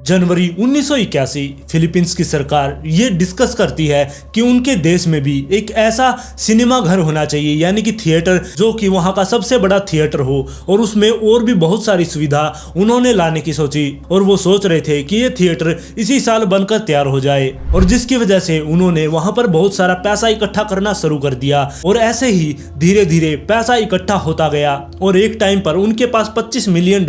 जनवरी 1981 Philippines की सरकार ये डिस्कस करती है कि उनके देश में भी एक ऐसा सिनेमा घर होना चाहिए, यानी कि थिएटर, जो कि वहां का सबसे बड़ा थिएटर हो और उसमें और भी बहुत सारी सुविधा उन्होंने लाने की सोची। और वो सोच रहे थे कि ये थिएटर इसी साल बनकर तैयार हो जाए, और जिसकी वजह से उन्होंने वहां पर बहुत सारा पैसा इकट्ठा करना शुरू कर दिया। और ऐसे ही धीरे धीरे पैसा इकट्ठा होता गया और एक टाइम पर उनके पास $25 मिलियन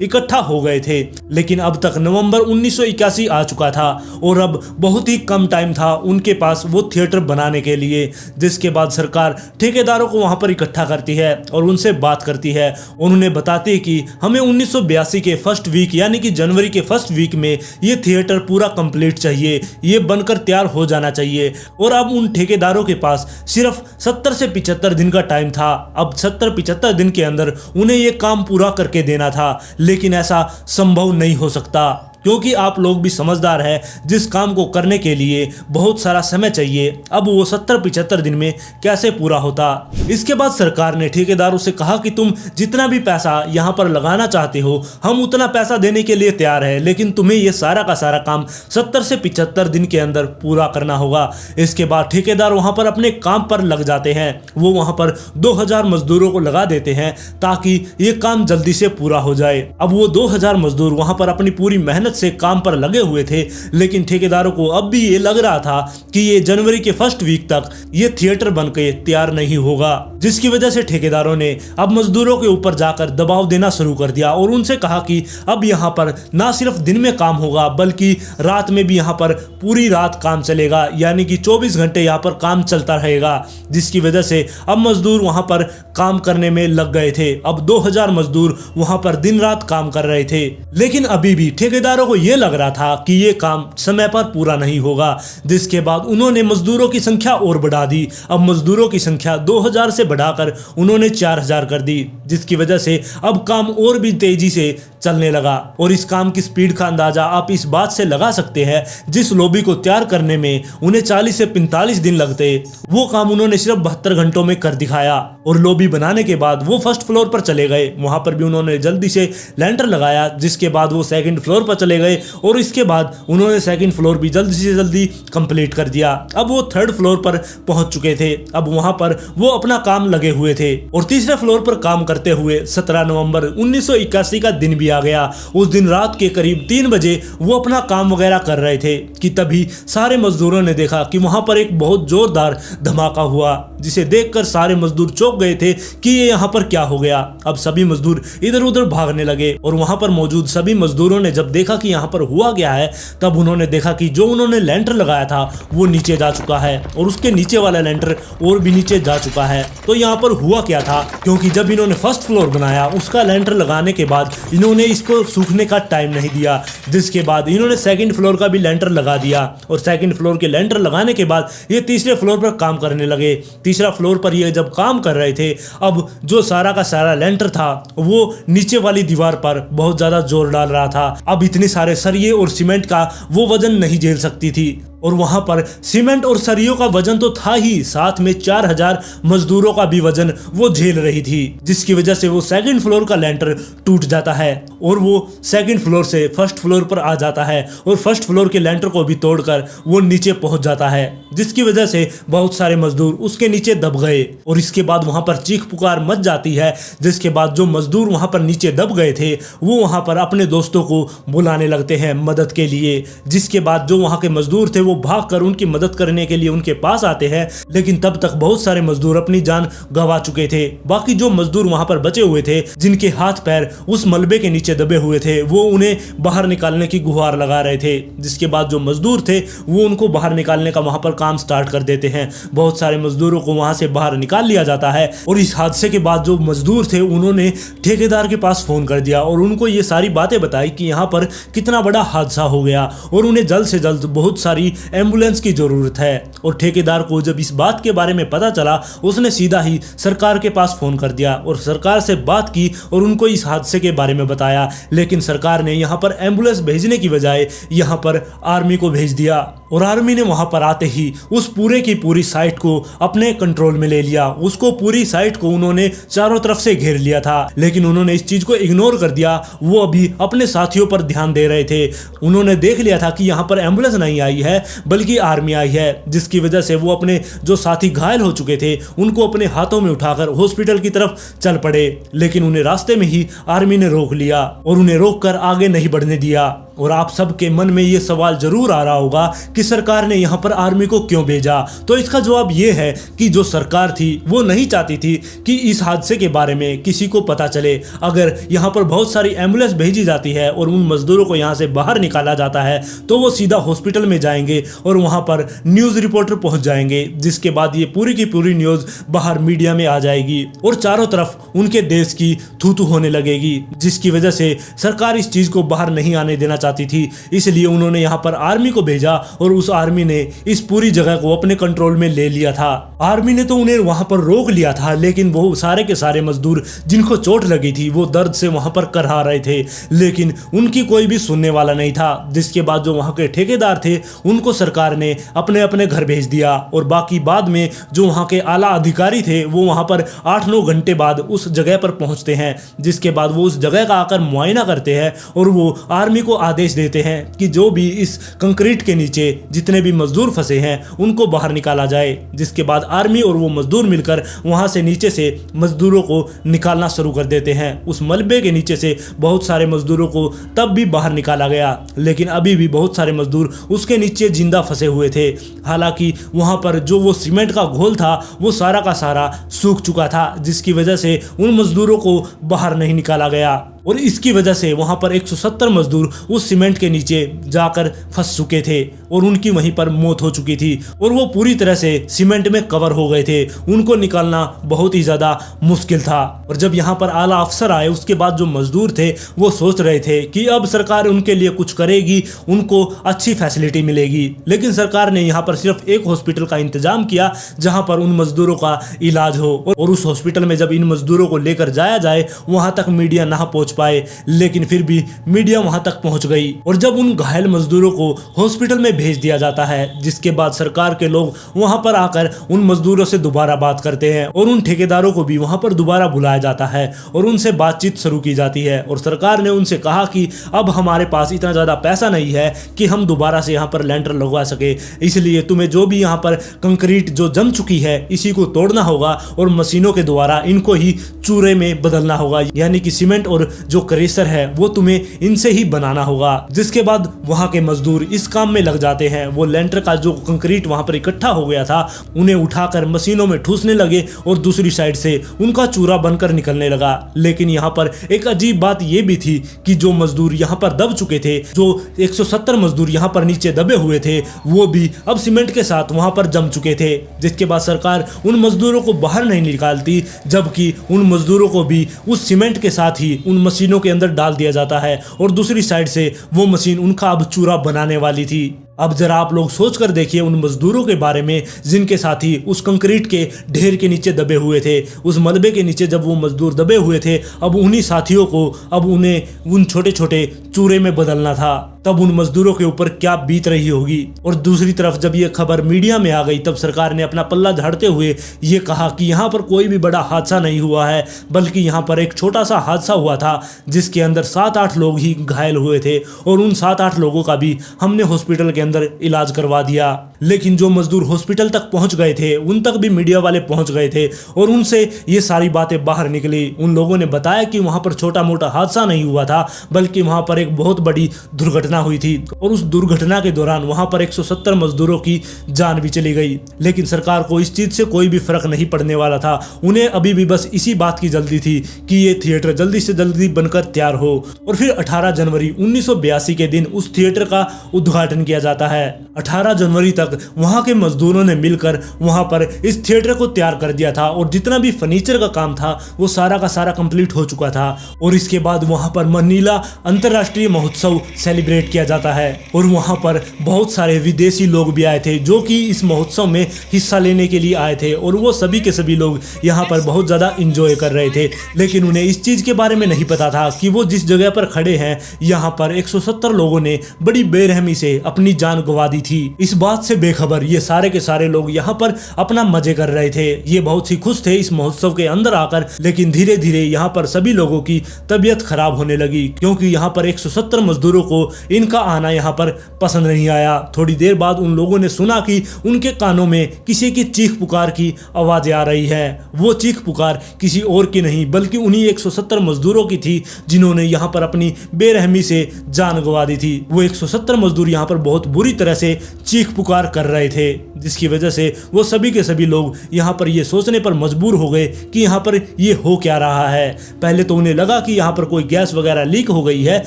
इकट्ठा हो गए थे। लेकिन अब तक नवंबर 1981 आ चुका था और अब बहुत ही कम टाइम था उनके पास वो थिएटर बनाने के लिए। जिसके बाद सरकार ठेकेदारों को वहां पर इकट्ठा करती है और उनसे बात करती है। उन्होंने बताते हैं कि हमें 1982 के फर्स्ट वीक यानी कि जनवरी के फर्स्ट वीक में ये थिएटर पूरा कंप्लीट चाहिए, ये बनकर तैयार हो जाना चाहिए। और अब उन ठेकेदारों के पास सिर्फ 70 से 75 दिन का टाइम था। अब 70-75 दिन के अंदर उन्हें ये काम पूरा करके देना था, लेकिन ऐसा संभव नहीं हो सकता, क्योंकि आप लोग भी समझदार हैं, जिस काम को करने के लिए बहुत सारा समय चाहिए, अब वो 70-75 दिन में कैसे पूरा होता। इसके बाद सरकार ने ठेकेदारों से कहा कि तुम जितना भी पैसा यहाँ पर लगाना चाहते हो, हम उतना पैसा देने के लिए तैयार है, लेकिन तुम्हें ये सारा का सारा काम 70 से 75 दिन के अंदर पूरा करना होगा। इसके बाद ठेकेदार वहाँ पर अपने काम पर लग जाते हैं। वो वहाँ पर 2000 मजदूरों को लगा देते हैं ताकि ये काम जल्दी से पूरा हो जाए। अब वो 2000 मजदूर वहाँ पर अपनी पूरी मेहनत से काम पर लगे हुए थे, लेकिन ठेकेदारों को अब भी ये लग रहा था कि ये जनवरी के फर्स्ट वीक तक ये थिएटर बनके तैयार नहीं होगा। जिसकी वजह से ठेकेदारों ने अब मजदूरों के ऊपर जाकर दबाव देना शुरू कर दिया और उनसे कहा कि अब यहाँ पर ना सिर्फ दिन में काम होगा, बल्कि रात में भी यहाँ पर पूरी रात काम चलेगा, यानी कि 24 घंटे यहाँ पर काम चलता रहेगा। जिसकी वजह से अब मजदूर वहां पर काम करने में लग गए थे। अब 2000 मजदूर वहां पर दिन रात काम कर रहे थे, लेकिन अभी भी ठेकेदारों को यह लग रहा था कि ये काम समय पर पूरा नहीं होगा। जिसके बाद उन्होंने मजदूरों की संख्या और बढ़ा दी। अब मजदूरों की संख्या 2000 से बढ़ाकर उन्होंने 4000 कर दी, जिसकी वजह से अब काम और भी तेजी से चलने लगा। और इस काम की स्पीड का अंदाजा आप इस बात से लगा सकते हैं, जिस लॉबी को तैयार करने में उन्हें 40 से 45 दिन लगते, वो काम उन्होंने सिर्फ 72 घंटों में कर दिखाया। और लॉबी बनाने के बाद वो फर्स्ट फ्लोर पर चले गए, वहां पर भी उन्होंने जल्दी से लेंटर लगाया। जिसके बाद वो सेकंड फ्लोर पर चले गए और इसके बाद उन्होंने सेकंड फ्लोर भी जल्दी से जल्दी कंप्लीट कर दिया। अब वो थर्ड फ्लोर पर पहुंच चुके थे। अब वहां पर वो अपना काम लगे हुए थे और तीसरे फ्लोर पर काम करते हुए 17 नवंबर 1981 का दिन भी आ गया। उस दिन रात के करीब 3 बजे वो अपना काम वगैरह कर रहे थे कि तभी सारे मजदूरों ने देखा कि वहां पर एक बहुत जोरदार धमाका हुआ, जिसे देखकर सारे मजदूर चौंक गए थे कि ये यहाँ पर क्या हो गया। अब सभी मजदूर इधर उधर भागने लगे और वहां पर मौजूद सभी मजदूरों ने जब देखा कि यहाँ पर हुआ गया है, तब उन्होंने देखा कि जो उन्होंने लेंटर लगाया था वो नीचे जा चुका है और उसके नीचे वाला लेंटर और भी नीचे जा चुका है। तो यहाँ पर हुआ क्या था, क्योंकि जब इन्होंने फर्स्ट फ्लोर बनाया उसका लेंटर लगाने के बाद इन्होंने इसको सूखने का टाइम नहीं दिया। जिसके बाद इन्होंने सेकंड फ्लोर का भी लेंटर लगा दिया और सेकंड फ्लोर के लेंटर लगाने के बाद ये तीसरे फ्लोर पर काम करने लगे। तीसरा फ्लोर पर ये जब काम कर रहे थे, अब जो सारा का सारा लेंटर था वो नीचे वाली दीवार पर बहुत ज्यादा जोर डाल रहा था। अब इतने सारे सरिये और सीमेंट का वो वजन नहीं झेल सकती थी और वहां पर सीमेंट और सरियों का वजन तो था ही, साथ में 4000 मजदूरों का भी वजन वो झेल रही थी। जिसकी वजह से वो सेकंड फ्लोर का लेंटर टूट जाता है और वो सेकंड फ्लोर से फर्स्ट फ्लोर पर आ जाता है और फर्स्ट फ्लोर के लेंटर को भी तोड़कर वो नीचे पहुंच जाता है। जिसकी वजह से बहुत सारे मजदूर उसके नीचे दब गए और इसके बाद वहां पर चीख पुकार मच जाती है। जिसके बाद जो मजदूर वहां पर नीचे दब गए थे वो वहां पर अपने दोस्तों को बुलाने लगते हैं मदद के लिए। जिसके बाद जो वहां के मजदूर थे वो भागकर उनकी मदद करने के लिए उनके पास आते हैं, लेकिन तब तक बहुत सारे मजदूर अपनी जान गंवा चुके थे। बाकी जो मजदूर वहां पर बचे हुए थे, जिनके हाथ पैर उस मलबे के नीचे दबे हुए थे, वो उन्हें बाहर निकालने की गुहार लगा रहे थे। जिसके बाद जो मजदूर थे वो उनको बाहर निकालने का वहां पर काम स्टार्ट कर देते हैं। बहुत सारे मजदूरों को वहां से बाहर निकाल लिया जाता है और इस हादसे के बाद जो मजदूर थे उन्होंने ठेकेदार के पास फोन कर दिया और उनको ये सारी बातें बताई कि यहाँ पर कितना बड़ा हादसा हो गया और उन्हें जल्द से जल्द बहुत सारी एम्बुलेंस की जरूरत है। और ठेकेदार को जब इस बात के बारे में पता चला, उसने सीधा ही सरकार के पास फोन कर दिया और सरकार से बात की और उनको इस हादसे के बारे में बताया। लेकिन सरकार ने यहाँ पर एम्बुलेंस भेजने की बजाय यहाँ पर आर्मी को भेज दिया। और आर्मी ने वहां पर आते ही उस पूरे की पूरी साइट को अपने कंट्रोल में ले लिया। उसको पूरी साइट को उन्होंने चारों तरफ से घेर लिया था, लेकिन उन्होंने इस चीज को इग्नोर कर दिया। वो अभी अपने साथियों पर ध्यान दे रहे थे। उन्होंने देख लिया था कि यहाँ पर एम्बुलेंस नहीं आई है बल्कि आर्मी आई है, जिसकी वजह से वो अपने जो साथी घायल हो चुके थे उनको अपने हाथों में उठाकर हॉस्पिटल की तरफ चल पड़े। लेकिन उन्हें रास्ते में ही आर्मी ने रोक लिया और उन्हें रोककर आगे नहीं बढ़ने दिया। और आप सबके मन में ये सवाल जरूर आ रहा होगा कि सरकार ने यहाँ पर आर्मी को क्यों भेजा। तो इसका जवाब ये है कि जो सरकार थी वो नहीं चाहती थी कि इस हादसे के बारे में किसी को पता चले। अगर यहाँ पर बहुत सारी एम्बुलेंस भेजी जाती है और उन मजदूरों को यहाँ से बाहर निकाला जाता है तो वो सीधा हॉस्पिटल में जाएंगे और वहाँ पर न्यूज़ रिपोर्टर पहुँच जाएंगे, जिसके बाद ये पूरी की पूरी न्यूज़ बाहर मीडिया में आ जाएगी और चारों तरफ उनके देश की थू थू होने लगेगी, जिसकी वजह से सरकार इस चीज़ को बाहर नहीं आने देना चाहती थी। इसलिए उन्होंने यहाँ पर आर्मी को भेजा और उस आर्मी ने इस पूरी जगह को अपने कंट्रोल में ले लिया था। आर्मी ने तो उन्हें वहां पर रोक लिया था, लेकिन वो सारे के सारे मजदूर जिनको चोट लगी थी वो दर्द से वहां पर करहा रहे थे, लेकिन उनकी कोई भी सुनने वाला नहीं था। जिसके बाद जो वहां के ठेकेदार थे उनको सरकार ने अपने अपने घर भेज दिया और बाकी बाद में जो वहां के आला अधिकारी थे वो वहां पर 8-9 घंटे बाद उस जगह पर पहुंचते हैं, जिसके बाद वो उस जगह का आकर मुआयना करते हैं और वो आर्मी को आदेश देते हैं कि जो भी इस कंक्रीट के नीचे जितने भी मजदूर फंसे हैं उनको बाहर निकाला जाए। जिसके बाद आर्मी और वो मजदूर मिलकर वहां से नीचे से मजदूरों को निकालना शुरू कर देते हैं। उस मलबे के नीचे से बहुत सारे मजदूरों को तब भी बाहर निकाला गया, लेकिन अभी भी बहुत सारे मजदूर उसके नीचे जिंदा फंसे हुए थे। हालांकि वहां पर जो वो सीमेंट का घोल था वो सारा का सारा सूख चुका था, जिसकी वजह से उन मजदूरों को बाहर नहीं निकाला गया और इसकी वजह से वहां पर 170 मजदूर उस सीमेंट के नीचे जाकर फंस चुके थे और उनकी वहीं पर मौत हो चुकी थी और वो पूरी तरह से सीमेंट में कवर हो गए थे। उनको निकालना बहुत ही ज़्यादा मुश्किल था। और जब यहाँ पर आला अफसर आए उसके बाद जो मजदूर थे वो सोच रहे थे कि अब सरकार उनके लिए कुछ करेगी, उनको अच्छी फैसिलिटी मिलेगी, लेकिन सरकार ने यहाँ पर सिर्फ एक हॉस्पिटल का इंतजाम किया जहाँ पर उन मजदूरों का इलाज हो और उस हॉस्पिटल में जब इन मजदूरों को लेकर जाया जाए वहाँ तक मीडिया ना पहुँच पाए, लेकिन फिर भी मीडिया वहां तक पहुंच गई। और जब उन घायल मजदूरों को हॉस्पिटल में भेज दिया जाता है, जिसके बाद सरकार के लोग वहां पर आकर उन मजदूरों से दोबारा बात करते हैं और उन ठेकेदारों को भी वहां पर दोबारा बुलाया जाता है और उनसे बातचीत शुरू की जाती है। और सरकार ने उनसे कहा कि अब हमारे पास इतना ज्यादा पैसा नहीं है कि हम दोबारा से यहाँ पर लेंटर लगवा सके, इसलिए तुम्हें जो भी यहाँ पर कंक्रीट जो जम चुकी है इसी को तोड़ना होगा और मशीनों के द्वारा इनको ही चूरे में बदलना होगा, यानी कि सीमेंट और जो क्रेशर है वो तुम्हें इनसे ही बनाना होगा। जिसके बाद वहां के मजदूर इस काम में लग जाते हैं। वो लेंटर का जो कंक्रीट वहां पर इकट्ठा हो गया था उन्हें उठाकर मशीनों में ठूसने लगे और दूसरी साइड से उनका चूरा बनकर निकलने लगा। लेकिन यहाँ पर एक अजीब बात ये भी थी कि जो मजदूर यहाँ पर दब चुके थे, जो 170 मजदूर यहाँ पर नीचे दबे हुए थे, वो भी अब सीमेंट के साथ वहां पर जम चुके थे। जिसके बाद सरकार उन मजदूरों को बाहर नहीं निकालती, जबकि उन मजदूरों को भी उस सीमेंट के साथ ही उन मशीनों के अंदर डाल दिया जाता है और दूसरी साइड से वो मशीन उनका अब चूरा बनाने वाली थी। अब जरा आप लोग सोच कर देखिए उन मजदूरों के बारे में जिनके साथी उस कंक्रीट के ढेर के नीचे दबे हुए थे, उस मलबे के नीचे जब वो मजदूर दबे हुए थे, अब उन्हीं साथियों को अब उन्हें उन छोटे छोटे चूरे में बदलना था। तब उन मजदूरों के ऊपर क्या बीत रही होगी। और दूसरी तरफ जब ये खबर मीडिया में आ गई तब सरकार ने अपना पल्ला झाड़ते हुए ये कहा कि यहाँ पर कोई भी बड़ा हादसा नहीं हुआ है, बल्कि यहाँ पर एक छोटा सा हादसा हुआ था जिसके अंदर 7-8 लोग ही घायल हुए थे और उन 7-8 लोगों का भी हमने हॉस्पिटल के अंदर इलाज करवा दिया। लेकिन जो मजदूर हॉस्पिटल तक पहुंच गए थे उन तक भी मीडिया वाले पहुंच गए थे और उनसे ये सारी बातें बाहर निकली। उन लोगों ने बताया कि वहां पर छोटा मोटा हादसा नहीं हुआ था, बल्कि वहां पर एक बहुत बड़ी दुर्घटना हुई थी और उस दुर्घटना के दौरान वहां पर 170 मजदूरों की जान भी चली गई। लेकिन सरकार को इस चीज से कोई भी फर्क नहीं पड़ने वाला था। उन्हें अभी भी बस इसी बात की जल्दी थी कि ये थिएटर जल्दी से जल्दी बनकर तैयार हो। और फिर 18 जनवरी 1982 के दिन उस थिएटर का उद्घाटन किया जाता है। 18 जनवरी तक वहां के मजदूरों ने मिलकर वहां पर इस थिएटर को तैयार कर दिया था और जितना भी फर्नीचर का काम था वो सारा का सारा कंप्लीट हो चुका था। और इसके बाद वहां पर मनीला अंतरराष्ट्रीय महोत्सव सेलिब्रेट किया जाता है और वहां पर बहुत सारे विदेशी लोग भी आए थे जो कि इस महोत्सव में हिस्सा लेने के लिए आए थे और वो सभी के सभी लोग यहाँ पर बहुत ज़्यादा इंजॉय कर रहे थे। लेकिन उन्हें इस चीज़ के बारे में नहीं पता था कि वो जिस जगह पर खड़े हैं यहाँ पर 170 लोगों ने बड़ी बेरहमी से अपनी जान गंवा दी थी। इस बात से बेखबर ये सारे के सारे लोग यहाँ पर अपना मजे कर रहे थे। ये बहुत ही खुश थे इस महोत्सव के अंदर आकर, लेकिन धीरे धीरे यहाँ पर सभी लोगों की तबीयत खराब होने लगी, क्योंकि यहाँ पर 170 मजदूरों को इनका आना यहाँ पर पसंद नहीं आया। थोड़ी देर बाद उन लोगों ने सुना कि उनके कानों में किसी की चीख पुकार की आवाजें आ रही है। वो चीख पुकार किसी और की नहीं बल्कि उन्हीं 170 मजदूरों की थी जिन्होंने यहाँ पर अपनी बेरहमी से जान गंवा दी थी। वो 170 मजदूर यहाँ पर बहुत बुरी तरह से चीख पुकार कर रहे थे, जिसकी वजह से वो सभी के सभी लोग यहाँ पर ये सोचने पर मजबूर हो गए कि यहाँ पर ये हो क्या रहा है। पहले तो उन्हें लगा कि यहाँ पर कोई गैस वगैरह लीक हो गई है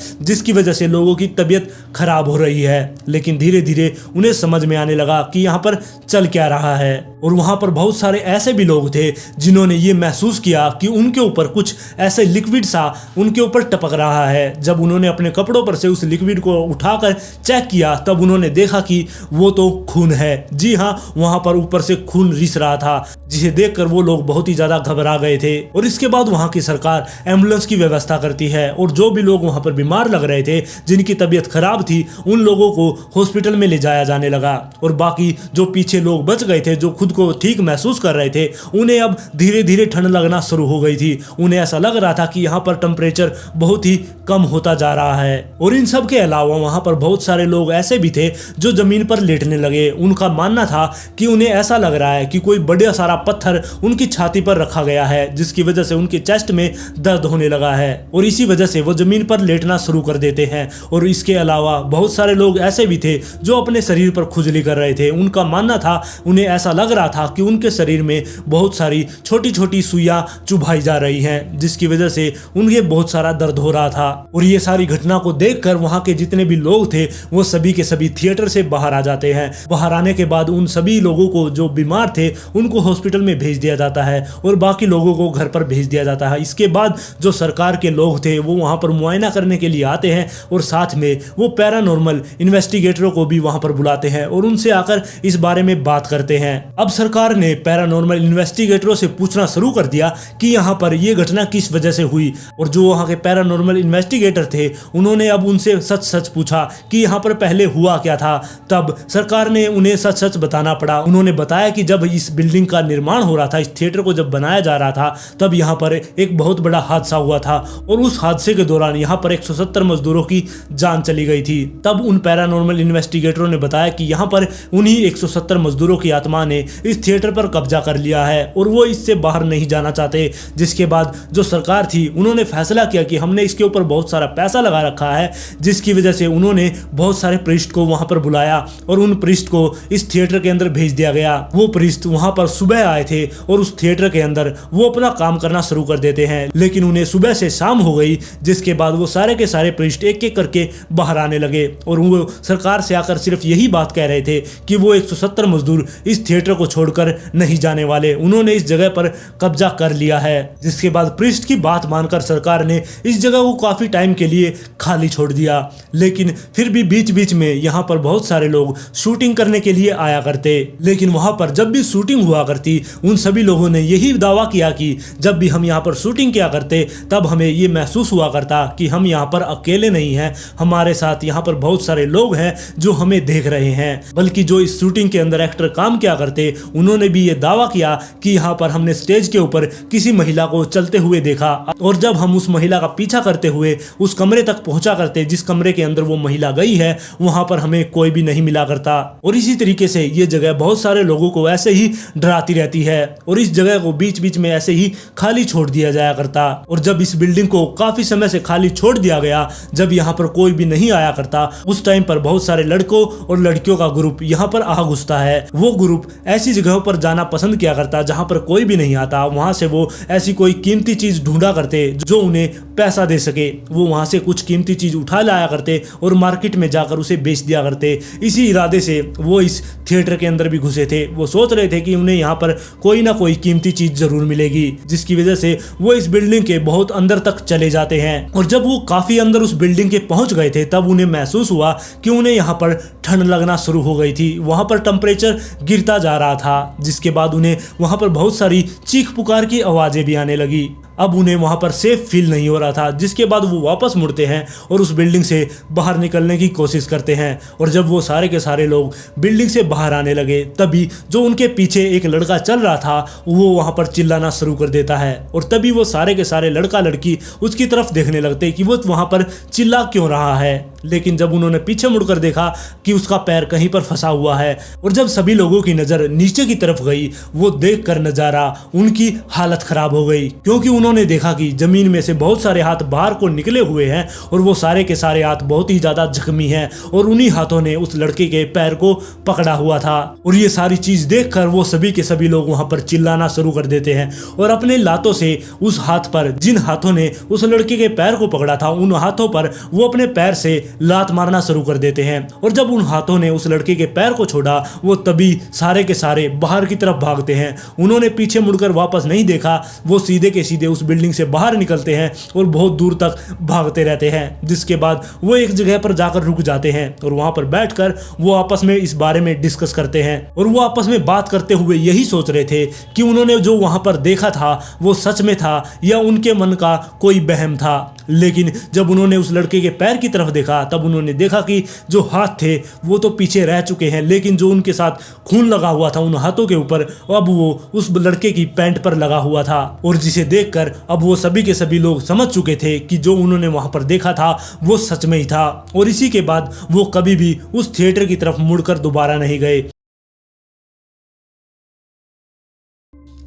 जिसकी वजह से लोगों की तबीयत खराब हो रही है, लेकिन धीरे धीरे उन्हें समझ में आने लगा कि यहाँ पर चल क्या रहा है। और वहाँ पर बहुत सारे ऐसे भी लोग थे जिन्होंने ये महसूस किया कि उनके ऊपर कुछ ऐसे लिक्विड सा उनके ऊपर टपक रहा है। जब उन्होंने अपने कपड़ों पर से उस लिक्विड को उठाकर चेक किया तब उन्होंने देखा कि वो तो खून है। जी हाँ, वहाँ पर ऊपर से खून रिस रहा था, जिसे देखकर वो लोग बहुत ही ज्यादा घबरा गए थे। और इसके बाद वहाँ की सरकार एम्बुलेंस की व्यवस्था करती है और जो भी लोग वहाँ पर बीमार लग रहे थे, जिनकी तबीयत खराब थी, उन लोगों को हॉस्पिटल में ले जाया जाने लगा। और बाकी जो पीछे लोग बच गए थे, जो खुद को ठीक महसूस कर रहे थे, उन्हें अब धीरे धीरे ठंड लगना शुरू हो गई थी। उन्हें ऐसा लग रहा था कि यहाँ पर टेम्परेचर बहुत ही कम होता जा रहा है। और इन सब के अलावा वहाँ पर बहुत सारे लोग ऐसे भी थे जो जमीन पर लेटने लगे। उनका मानना था कि उन्हें ऐसा लग रहा है कि कोई बड़ा सारा पत्थर उनकी छाती पर रखा गया है, जिसकी वजह से उनके चेस्ट में दर्द होने लगा है और इसी वजह से वो जमीन पर लेटना शुरू कर देते हैं। और इसके अलावा बहुत सारे लोग ऐसे भी थे जो अपने शरीर पर खुजली कर रहे थे। उनका मानना था, उन्हें ऐसा लग रहा था कि उनके शरीर में बहुत सारी छोटी छोटी सुइयां चुभाई जा रही हैं, जिसकी वजह से उन्हें बहुत सारा दर्द हो रहा था। और ये सारी घटना को देखकर वहां के जितने भी लोग थे वो सभी के सभी थिएटर से बाहर आ जाते हैं। बाहर आने के बाद उन सभी लोगों को जो बीमार थे उनको हॉस्पिटल में भेज दिया जाता है और बाकी लोगों को घर पर भेज दिया जाता है। इसके बाद जो सरकार के लोग थे वो वहां पर मुआयना करने के लिए आते हैं और साथ में वो पैरानॉर्मल इन्वेस्टिगेटरों को भी वहां पर बुलाते हैं और उनसे आकर इस बारे में बात करते हैं। अब सरकार ने पैरानॉर्मल इन्वेस्टिगेटरों से पूछना शुरू कर दिया कि यहाँ पर ये घटना किस वजह से हुई। और जो वहाँ के पैरानॉर्मल इन्वेस्टिगेटर थे उन्होंने अब उनसे सच सच पूछा कि यहाँ पर पहले हुआ क्या था। तब सरकार ने उन्हें सच सच बताना पड़ा। उन्होंने बताया कि जब इस बिल्डिंग का निर्माण हो रहा था, इस थिएटर को जब बनाया जा रहा था, तब यहाँ पर एक बहुत बड़ा हादसा हुआ था और उस हादसे के दौरान यहाँ पर 170 मजदूरों की जान चली गई थी। तब उन पैरानॉर्मल इन्वेस्टिगेटरों ने बताया कि यहाँ पर उन्हीं 170 मजदूरों की आत्मा ने इस थिएटर पर कब्जा कर लिया है और वो इससे बाहर नहीं जाना चाहते। जिसके बाद जो सरकार थी उन्होंने फैसला किया कि हमने इसके ऊपर बहुत सारा पैसा लगा रखा है, जिसकी वजह से उन्होंने बहुत सारे प्रीस्ट को वहां पर बुलाया और उन प्रीस्ट को इस थिएटर के अंदर भेज दिया गया। वो प्रीस्ट वहां पर सुबह आए थे और उस थिएटर के अंदर वो अपना काम करना शुरू कर देते हैं, लेकिन उन्हें सुबह से शाम हो गई, जिसके बाद वो सारे के सारे प्रीस्ट एक एक करके बाहर आने लगे और वो सरकार से आकर सिर्फ यही बात कह रहे थे कि वो 170 मजदूर इस थिएटर को छोड़कर नहीं जाने वाले, उन्होंने इस जगह पर कब्जा कर लिया है। जिसके बाद प्रीस्ट की बात मानकर सरकार ने इस जगह को काफी टाइम के लिए खाली छोड़ दिया, लेकिन फिर भी बीच बीच में यहाँ पर बहुत सारे लोग शूटिंग करने के लिए आया करते। लेकिन वहां पर जब भी शूटिंग हुआ करती उन सभी लोगों ने यही दावा किया कि जब भी हम यहाँ पर शूटिंग किया करते तब हमें ये महसूस हुआ करता कि हम यहाँ पर अकेले नहीं हैं, हमारे साथ यहाँ पर बहुत सारे लोग हैं जो हमें देख रहे हैं। बल्कि जो इस शूटिंग के अंदर एक्टर काम किया करते उन्होंने भी ये दावा किया कि यहाँ पर हमने स्टेज के ऊपर किसी महिला को चलते हुए देखा और जब हम उस महिला का पीछा करते हुए उस कमरे तक पहुंचा करते जिस कमरे के अंदर वो महिला गई है, वहां पर हमें कोई भी नहीं मिला करता। और इसी तरीके से ये जगह बहुत सारे लोगों को ऐसे ही डराती रहती है और इस जगह को बीच बीच में ऐसे ही खाली छोड़ दिया जाया करता। और जब इस बिल्डिंग को काफी समय से खाली छोड़ दिया गया, जब यहाँ पर कोई भी नहीं आया करता, उस टाइम पर बहुत सारे लड़कों और लड़कियों का ग्रुप यहाँ पर आ घुसता है। वो ग्रुप ऐसी जगहों पर जाना पसंद किया करता जहाँ पर कोई भी नहीं आता। वहां से वो ऐसी कोई कीमती चीज ढूंढा करते जो उन्हें पैसा दे सके। वो वहां से कुछ कीमती चीज उठा लाया करते और मार्केट में जाकर उसे बेच दिया करते। इसी इरादे से वो इस थिएटर के अंदर भी घुसे थे। वो सोच रहे थे कि उन्हें यहाँ पर कोई ना कोई कीमती चीज जरूर मिलेगी, जिसकी वजह से वो इस बिल्डिंग के बहुत अंदर तक चले जाते हैं। और जब वो काफी अंदर उस बिल्डिंग के पहुंच गए थे तब उन्हें महसूस हुआ कि उन्हें यहाँ पर ठंड लगना शुरू हो गई थी। वहां पर टेम्परेचर गिरता जा रहा था, जिसके बाद उन्हें वहां पर बहुत सारी चीख पुकार की आवाजें भी आने लगी। अब उन्हें वहां पर सेफ फील नहीं हो रहा था, जिसके बाद वो वापस मुड़ते हैं और उस बिल्डिंग से बाहर निकलने की कोशिश करते हैं। और जब वो सारे के सारे लोग बिल्डिंग से बाहर आने लगे, तभी जो उनके पीछे एक लड़का चल रहा था वो वहां पर चिल्लाना शुरू कर देता है। और तभी वो सारे के सारे लड़का लड़की उसकी तरफ देखने लगते कि वो वहां पर चिल्ला क्यों रहा है। लेकिन जब उन्होंने पीछे मुड़कर देखा कि उसका पैर कहीं पर फंसा हुआ है, और जब सभी लोगों की नजर नीचे की तरफ गई, वो देखकर नजारा उनकी हालत खराब हो गई, क्योंकि उन्होंने देखा कि जमीन में से बहुत सारे हाथ बाहर को निकले हुए हैं और वो सारे के सारे हाथ बहुत ही ज्यादा जख्मी हैं और उन्हीं हाथों ने उस लड़के के पैर को पकड़ा हुआ था। और ये सारी चीज देखकर वो सभी के सभी लोग वहां पर चिल्लाना शुरू कर देते हैं और अपने लातों से उस हाथ पर, जिन हाथों ने उस लड़के के पैर को पकड़ा था, उन हाथों पर वो अपने पैर से लात मारना शुरू कर देते हैं। और जब उन हाथों ने उस लड़के के पैर को छोड़ा, वो तभी सारे के सारे बाहर की तरफ भागते हैं। उन्होंने पीछे मुड़कर वापस नहीं देखा, वो सीधे के सीधे उस बिल्डिंग से बाहर निकलते हैं और बहुत दूर तक भागते रहते हैं। जिसके बाद वो एक जगह पर जाकर रुक जाते हैं और वहां पर बैठकर वो आपस में इस बारे में डिस्कस करते हैं। और वो आपस में बात करते हुए यही सोच रहे थे कि उन्होंने जो वहां पर देखा था वो सच में था या उनके मन का कोई वहम था। लेकिन जब उन्होंने उस लड़के के पैर की तरफ देखा, तब उन्होंने देखा कि जो हाथ थे वो तो पीछे रह चुके हैं, लेकिन जो उनके साथ खून लगा हुआ था उन हाथों के ऊपर, अब वो उस लड़के की पैंट पर लगा हुआ था। और जिसे देखकर अब वो सभी के सभी लोग समझ चुके थे कि जो उन्होंने वहां पर देखा था वो सच में ही था। और इसी के बाद वो कभी भी उस थिएटर की तरफ मुड़कर दोबारा नहीं गए।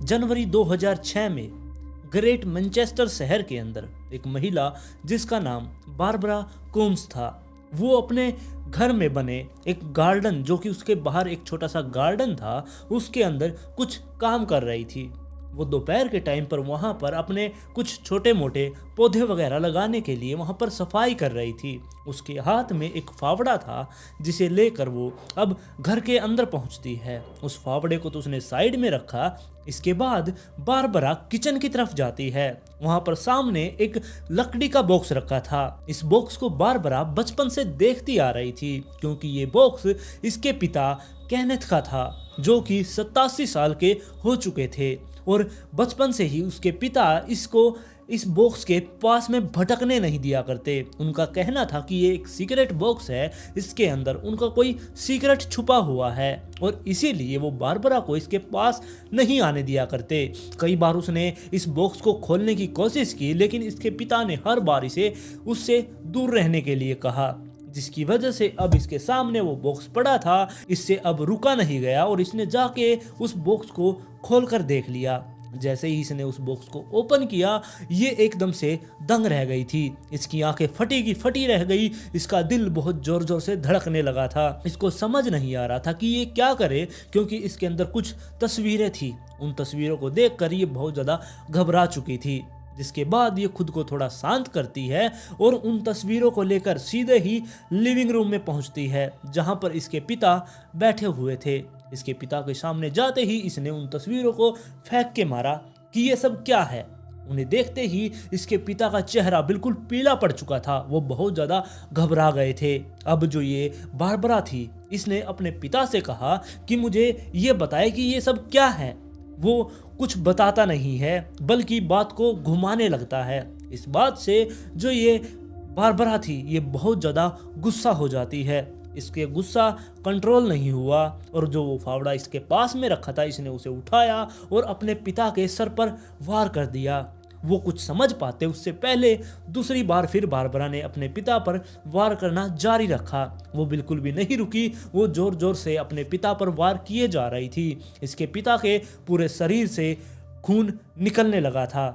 जनवरी 2006 में ग्रेट मैनचेस्टर शहर के अंदर एक महिला जिसका नाम बारबरा कोम्स था, वो अपने घर में बने एक गार्डन, जो कि उसके बाहर एक छोटा सा गार्डन था, उसके अंदर कुछ काम कर रही थी। वो दोपहर के टाइम पर वहाँ पर अपने कुछ छोटे मोटे पौधे वगैरह लगाने के लिए वहाँ पर सफाई कर रही थी। उसके हाथ में एक फावड़ा था जिसे लेकर वो अब घर के अंदर पहुँचती है। उस फावड़े को तो उसने साइड में रखा। इसके बाद बारबरा किचन की तरफ जाती है। वहाँ पर सामने एक लकड़ी का बॉक्स रखा था। इस बॉक्स को बारबरा बचपन से देखती आ रही थी, क्योंकि ये बॉक्स इसके पिता केनेथ का था, जो कि 87 साल के हो चुके थे। और बचपन से ही उसके पिता इसको इस बॉक्स के पास में भटकने नहीं दिया करते। उनका कहना था कि ये एक सीक्रेट बॉक्स है, इसके अंदर उनका कोई सीक्रेट छुपा हुआ है, और इसीलिए वो बारबरा को इसके पास नहीं आने दिया करते। कई बार उसने इस बॉक्स को खोलने की कोशिश की, लेकिन इसके पिता ने हर बार इसे उससे दूर रहने के लिए कहा, जिसकी वजह से अब इसके सामने वो बॉक्स पड़ा था। इससे अब रुका नहीं गया और इसने जाके उस बॉक्स को खोलकर देख लिया। जैसे ही इसने उस बॉक्स को ओपन किया, ये एकदम से दंग रह गई थी। इसकी आंखें फटी की फटी रह गई। इसका दिल बहुत जोर जोर से धड़कने लगा था। इसको समझ नहीं आ रहा था कि ये क्या करे, क्योंकि इसके अंदर कुछ तस्वीरें थी। उन तस्वीरों को देखकर ये बहुत ज़्यादा घबरा चुकी थी। जिसके बाद ये खुद को थोड़ा शांत करती है और उन तस्वीरों को लेकर सीधे ही लिविंग रूम में पहुंचती है, जहां पर इसके पिता बैठे हुए थे। इसके पिता के सामने जाते ही इसने उन तस्वीरों को फेंक के मारा कि ये सब क्या है। उन्हें देखते ही इसके पिता का चेहरा बिल्कुल पीला पड़ चुका था। वो बहुत ज़्यादा घबरा गए थे। अब जो ये बारबरा थी, इसने अपने पिता से कहा कि मुझे ये बताए कि ये सब क्या है। वो कुछ बताता नहीं है, बल्कि बात को घुमाने लगता है। इस बात से जो ये बारबरा थी, ये बहुत ज़्यादा गुस्सा हो जाती है। इसके गुस्सा कंट्रोल नहीं हुआ और जो वो फावड़ा इसके पास में रखा था, इसने उसे उठाया और अपने पिता के सर पर वार कर दिया। वो कुछ समझ पाते उससे पहले दूसरी बार फिर बारबरा ने अपने पिता पर वार करना जारी रखा। वो बिल्कुल भी नहीं रुकी। वो जोर जोर से अपने पिता पर वार किए जा रही थी। इसके पिता के पूरे शरीर से खून निकलने लगा था।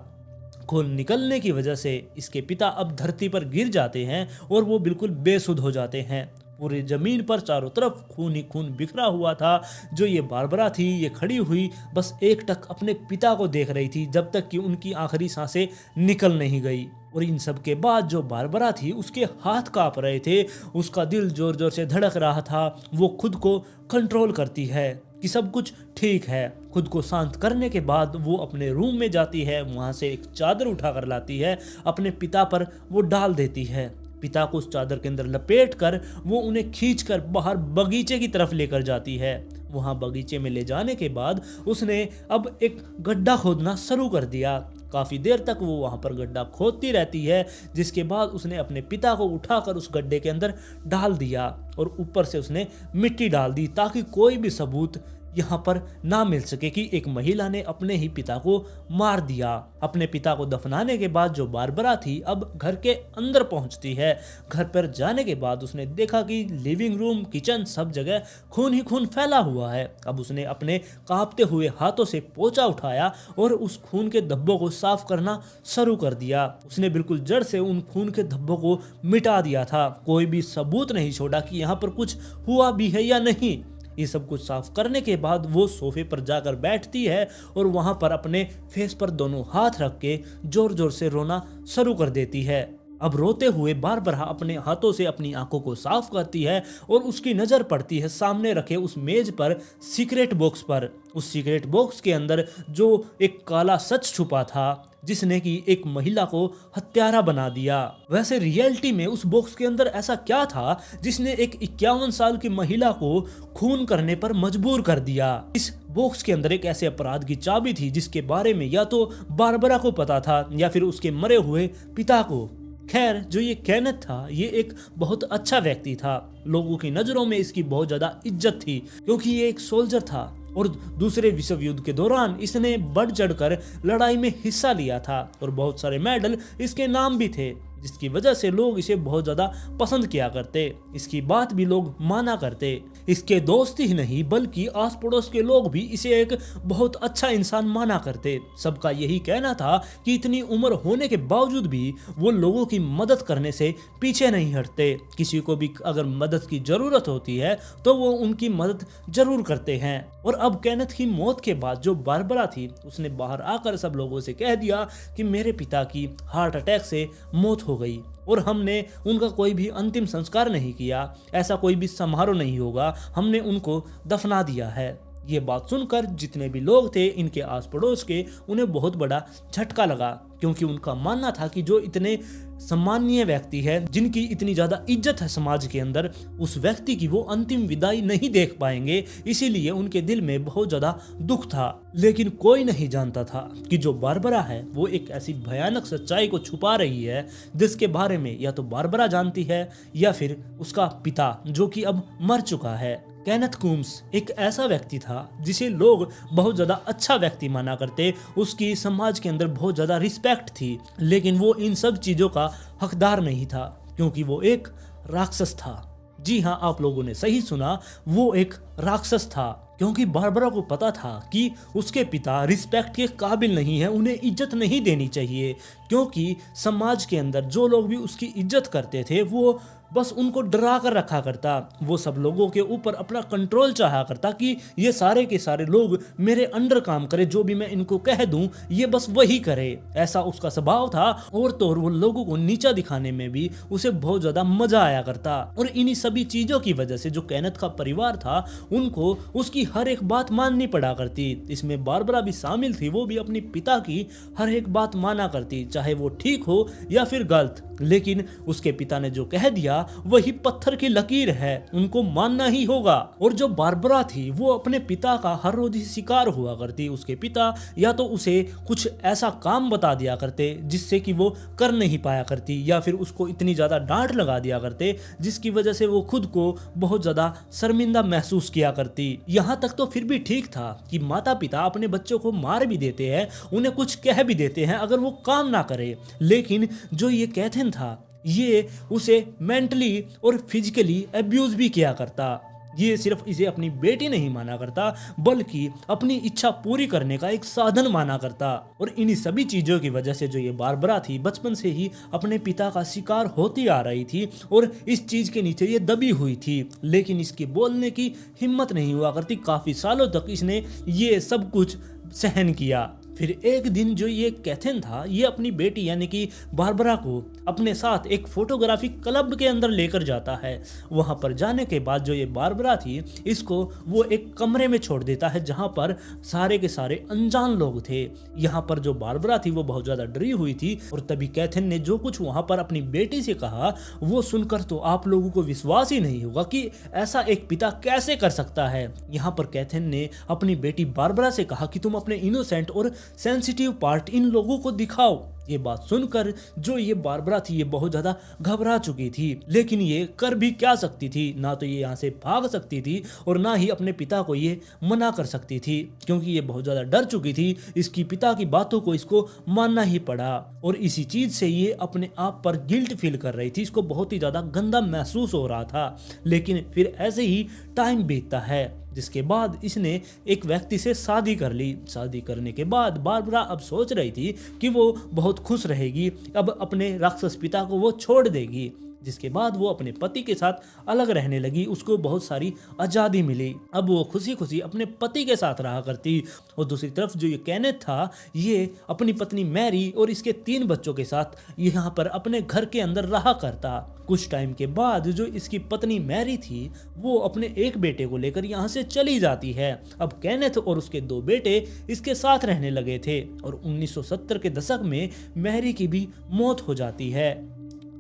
खून निकलने की वजह से इसके पिता अब धरती पर गिर जाते हैं और वो बिल्कुल बेसुध हो जाते हैं। पूरी जमीन पर चारों तरफ खून ही खून बिखरा हुआ था। जो ये बारबरा थी, ये खड़ी हुई बस एकटक अपने पिता को देख रही थी, जब तक कि उनकी आखिरी सांसें निकल नहीं गई। और इन सब के बाद जो बारबरा थी, उसके हाथ कांप रहे थे, उसका दिल जोर जोर से धड़क रहा था। वो खुद को कंट्रोल करती है कि सब कुछ ठीक है। खुद को शांत करने के बाद वो अपने रूम में जाती है, वहाँ से एक चादर उठा कर लाती है, अपने पिता पर वो डाल देती है। पिता को उस चादर के अंदर लपेट कर वो उन्हें खींचकर बाहर बगीचे की तरफ लेकर जाती है। वहां बगीचे में ले जाने के बाद उसने अब एक गड्ढा खोदना शुरू कर दिया। काफी देर तक वो वहां पर गड्ढा खोदती रहती है, जिसके बाद उसने अपने पिता को उठाकर उस गड्ढे के अंदर डाल दिया और ऊपर से उसने मिट्टी डाल दी ताकि कोई भी सबूत यहाँ पर ना मिल सके कि एक महिला ने अपने ही पिता को मार दिया। अपने पिता को दफनाने के बाद जो बारबरा थी अब घर के अंदर पहुंचती है। घर पर जाने के बाद उसने देखा कि लिविंग रूम, किचन, सब जगह खून ही खून फैला हुआ है। अब उसने अपने कांपते हुए हाथों से पोंछा उठाया और उस खून के धब्बों को साफ करना शुरू कर दिया। उसने बिल्कुल जड़ से उन खून के धब्बों को मिटा दिया था। कोई भी सबूत नहीं छोड़ा कि यहाँ पर कुछ हुआ भी है या नहीं। ये सब कुछ साफ करने के बाद वो सोफे पर जाकर बैठती है और वहां पर अपने फेस पर दोनों हाथ रख के जोर जोर से रोना शुरू कर देती है। अब रोते हुए बारबरा अपने हाथों से अपनी आंखों को साफ करती है और उसकी नजर पड़ती है सामने रखे उस मेज पर सीक्रेट बॉक्स पर। उस सीक्रेट बॉक्स के अंदर जो एक काला सच छुपा था जिसने कि एक महिला को हत्यारा बना दिया। वैसे रियलिटी में उस बॉक्स के अंदर ऐसा क्या था जिसने एक 51 साल की महिला को खून करने पर मजबूर कर दिया। इस बॉक्स के अंदर एक ऐसे अपराध की चाबी थी जिसके बारे में या तो बारबरा को पता था या फिर उसके मरे हुए पिता को। खैर, जो ये केनेथ था ये एक बहुत अच्छा व्यक्ति था। लोगों की नजरों में इसकी बहुत ज्यादा इज्जत थी क्योंकि ये एक सोल्जर था और दूसरे विश्व युद्ध के दौरान इसने बढ़ चढ़कर लड़ाई में हिस्सा लिया था और बहुत सारे मेडल इसके नाम भी थे, जिसकी वजह से लोग इसे बहुत ज्यादा पसंद किया करते। इसकी बात भी लोग माना करते। इसके दोस्त ही नहीं बल्कि आस पड़ोस के लोग भी इसे एक बहुत अच्छा इंसान माना करते। सबका यही कहना था कि इतनी उम्र होने के बावजूद भी वो लोगों की मदद करने से पीछे नहीं हटते। किसी को भी अगर मदद की जरूरत होती है तो वो उनकी मदद जरूर करते हैं। और अब केनेथ की मौत के बाद जो बारबरा थी उसने बाहर आकर सब लोगों से कह दिया कि मेरे पिता की हार्ट अटैक से मौत हो गई और हमने उनका कोई भी अंतिम संस्कार नहीं किया, ऐसा कोई भी समारोह नहीं होगा, हमने उनको दफना दिया है। ये बात सुनकर जितने भी लोग थे इनके आस पड़ोस के, उन्हें बहुत बड़ा झटका लगा क्योंकि उनका मानना था कि जो इतने सम्मानीय व्यक्ति है, जिनकी इतनी ज्यादा इज्जत है समाज के अंदर, उस व्यक्ति की वो अंतिम विदाई नहीं देख पाएंगे। इसीलिए उनके दिल में बहुत ज्यादा दुख था। लेकिन कोई नहीं जानता था कि जो बारबरा है वो एक ऐसी भयानक सच्चाई को छुपा रही है जिसके बारे में या तो बारबरा जानती है या फिर उसका पिता जो कि अब मर चुका है। केनेथ कूम्स एक ऐसा व्यक्ति था जिसे लोग बहुत ज्यादा अच्छा व्यक्ति माना करते। उसकी समाज के अंदर बहुत ज्यादा रिस्पेक्ट थी, लेकिन वो इन सब चीजों का हकदार नहीं था क्योंकि वो एक राक्षस था। जी हाँ, आप लोगों ने सही सुना, वो एक राक्षस था क्योंकि बारबरा को पता था कि उसके पिता रिस्पेक्ट के काबिल नहीं है, उन्हें इज्जत नहीं देनी चाहिए क्योंकि समाज के अंदर जो लोग भी उसकी इज्जत करते थे वो बस उनको डरा कर रखा करता। वो सब लोगों के ऊपर अपना कंट्रोल चाहा करता कि ये सारे के सारे लोग मेरे अंडर काम करे, जो भी मैं इनको कह दूं ये बस वही करे। ऐसा उसका स्वभाव था। और तो और वो लोगों को नीचा दिखाने में भी उसे बहुत ज्यादा मजा आया करता। और इन्हीं सभी चीजों की वजह से जो केनेथ का परिवार था उनको उसकी हर एक बात माननी पड़ा करती। इसमें बारबरा भी शामिल थी। वो भी अपने पिता की हर एक बात माना करती, चाहे वो ठीक हो या फिर गलत। लेकिन उसके पिता ने जो कह दिया वही पत्थर की लकीर है, उनको मानना ही होगा। और जो बारबरा थी वो अपने पिता का हर रोज ही शिकार हुआ करती। उसके पिता या तो उसे कुछ ऐसा काम बता दिया करते जिससे कि वो कर नहीं पाया करती, या फिर उसको इतनी ज्यादा डांट लगा दिया करते जिसकी वजह से वो खुद को बहुत ज्यादा शर्मिंदा महसूस किया करती। यहाँ तक तो फिर भी ठीक था कि माता पिता अपने बच्चों को मार भी देते हैं, उन्हें कुछ कह भी देते हैं अगर वो काम ना करे। लेकिन जो ये कैथेन था ये उसे मेंटली और फिजिकली अब्यूज भी किया करता। ये सिर्फ इसे अपनी बेटी नहीं माना करता बल्कि अपनी इच्छा पूरी करने का एक साधन माना करता। और इन्हीं सभी चीजों की वजह से जो ये बारबरा थी बचपन से ही अपने पिता का शिकार होती आ रही थी और इस चीज के नीचे ये दबी हुई थी। लेकिन इसकी बोलने की हिम्मत नहीं हुआ करती। काफी सालों तक इसने ये सब कुछ सहन किया फिर एक दिन जो ये कैथन था, ये अपनी बेटी यानी कि बारबरा को अपने साथ एक फोटोग्राफी क्लब के अंदर लेकर जाता है। वहां पर जाने के बाद जो ये बारबरा थी, इसको वो एक कमरे में छोड़ देता है जहां पर सारे के सारे अनजान लोग थे। यहाँ पर जो बारबरा थी वो बहुत ज्यादा डरी हुई थी और तभी कैथन ने जो कुछ वहां पर अपनी बेटी से कहा वो सुनकर तो आप लोगों को विश्वास ही नहीं होगा कि ऐसा एक पिता कैसे कर सकता है। यहाँ पर कैथन ने अपनी बेटी बारबरा से कहा कि तुम अपने इनोसेंट और सेंसिटिव पार्ट इन लोगों को दिखाओ। ये बात सुनकर जो ये बारबरा थी ये बहुत ज्यादा घबरा चुकी थी, लेकिन ये कर भी क्या सकती थी, ना तो ये यहाँ से भाग सकती थी और ना ही अपने पिता को ये मना कर सकती थी, क्योंकि ये बहुत ज्यादा डर चुकी थी। इसकी पिता की बातों को इसको मानना ही पड़ा और इसी चीज से ये अपने आप पर गिल्ट फील कर रही थी। इसको बहुत ही ज्यादा गंदा महसूस हो रहा था। लेकिन फिर ऐसे ही टाइम बीतता है, जिसके बाद इसने एक व्यक्ति से शादी कर ली। शादी करने के बाद बारबरा अब सोच रही थी कि वो बहुत खुश रहेगी, अब अपने राक्षस पिता को वो छोड़ देगी। जिसके बाद वो अपने पति के साथ अलग रहने लगी, उसको बहुत सारी आज़ादी मिली। अब वो खुशी खुशी अपने पति के साथ रहा करती। और दूसरी तरफ जो ये कैनेथ था, ये अपनी पत्नी मैरी और इसके 3 बच्चों के साथ यहाँ पर अपने घर के अंदर रहा करता। कुछ टाइम के बाद जो इसकी पत्नी मैरी थी वो अपने एक बेटे को लेकर यहाँ से चली जाती है। अब कैनेथ और उसके 2 बेटे इसके साथ रहने लगे थे और 1970 के दशक में मैरी की भी मौत हो जाती है।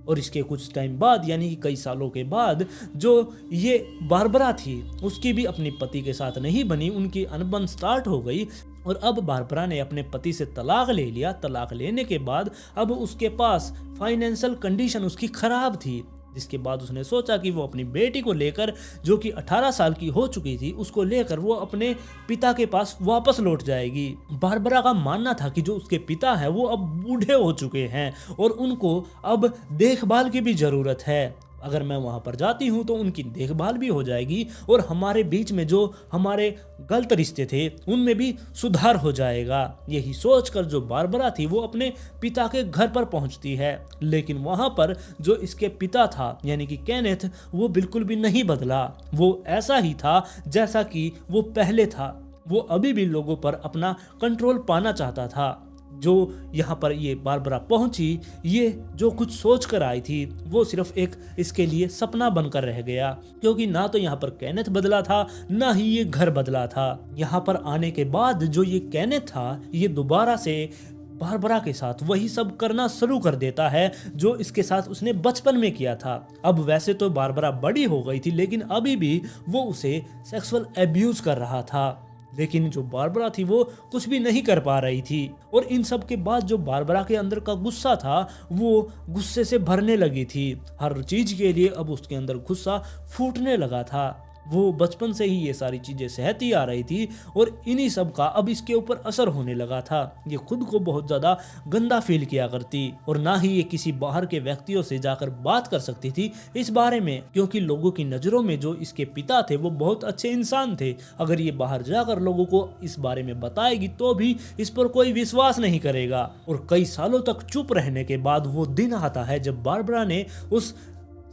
और इसके कुछ टाइम बाद यानी कि कई सालों के बाद जो ये बारबरा थी उसकी भी अपने पति के साथ नहीं बनी, उनकी अनबन स्टार्ट हो गई और अब बारबरा ने अपने पति से तलाक ले लिया। तलाक लेने के बाद अब उसके पास फाइनेंशियल कंडीशन उसकी खराब थी, जिसके बाद उसने सोचा कि वो अपनी बेटी को लेकर जो कि 18 साल की हो चुकी थी उसको लेकर वो अपने पिता के पास वापस लौट जाएगी। बारबरा का मानना था कि जो उसके पिता है वो अब बूढ़े हो चुके हैं और उनको अब देखभाल की भी जरूरत है। अगर मैं वहां पर जाती हूँ तो उनकी देखभाल भी हो जाएगी और हमारे बीच में जो हमारे गलत रिश्ते थे उनमें भी सुधार हो जाएगा। यही सोचकर जो बारबरा थी वो अपने पिता के घर पर पहुंचती है, लेकिन वहां पर जो इसके पिता था यानी कि कैनेथ वो बिल्कुल भी नहीं बदला। वो ऐसा ही था जैसा कि वो पहले था। वो अभी भी लोगों पर अपना कंट्रोल पाना चाहता था। जो यहाँ पर ये बारबरा पहुंची, ये जो कुछ सोच कर आई थी वो सिर्फ एक इसके लिए सपना बनकर रह गया, क्योंकि ना तो यहाँ पर कैनेथ बदला था ना ही ये घर बदला था। यहाँ पर आने के बाद जो ये कैनेथ था ये दोबारा से बारबरा के साथ वही सब करना शुरू कर देता है जो इसके साथ उसने बचपन में किया था। अब वैसे तो बारबरा बड़ी हो गई थी लेकिन अभी भी वो उसे सेक्सुअल एब्यूज कर रहा था, लेकिन जो बारबरा थी वो कुछ भी नहीं कर पा रही थी। और इन सब के बाद जो बारबरा के अंदर का गुस्सा था वो गुस्से से भरने लगी थी। हर चीज के लिए अब उसके अंदर गुस्सा फूटने लगा था। वो बचपन से ही ये सारी चीजें सहती आ रही थी और इन्हीं सब का अब इसके ऊपर असर होने लगा था। ये खुद को बहुत ज्यादा गंदा फील किया करती और ना ही ये किसी बाहर के व्यक्तियों से जाकर बात कर सकती थी इस बारे में, क्योंकि लोगों की नजरों में जो इसके पिता थे वो बहुत अच्छे इंसान थे। अगर ये बाहर जाकर लोगों को इस बारे में बताएगी तो भी इस पर कोई विश्वास नहीं करेगा। और कई सालों तक चुप रहने के बाद वो दिन आता है जब बारबरा ने उस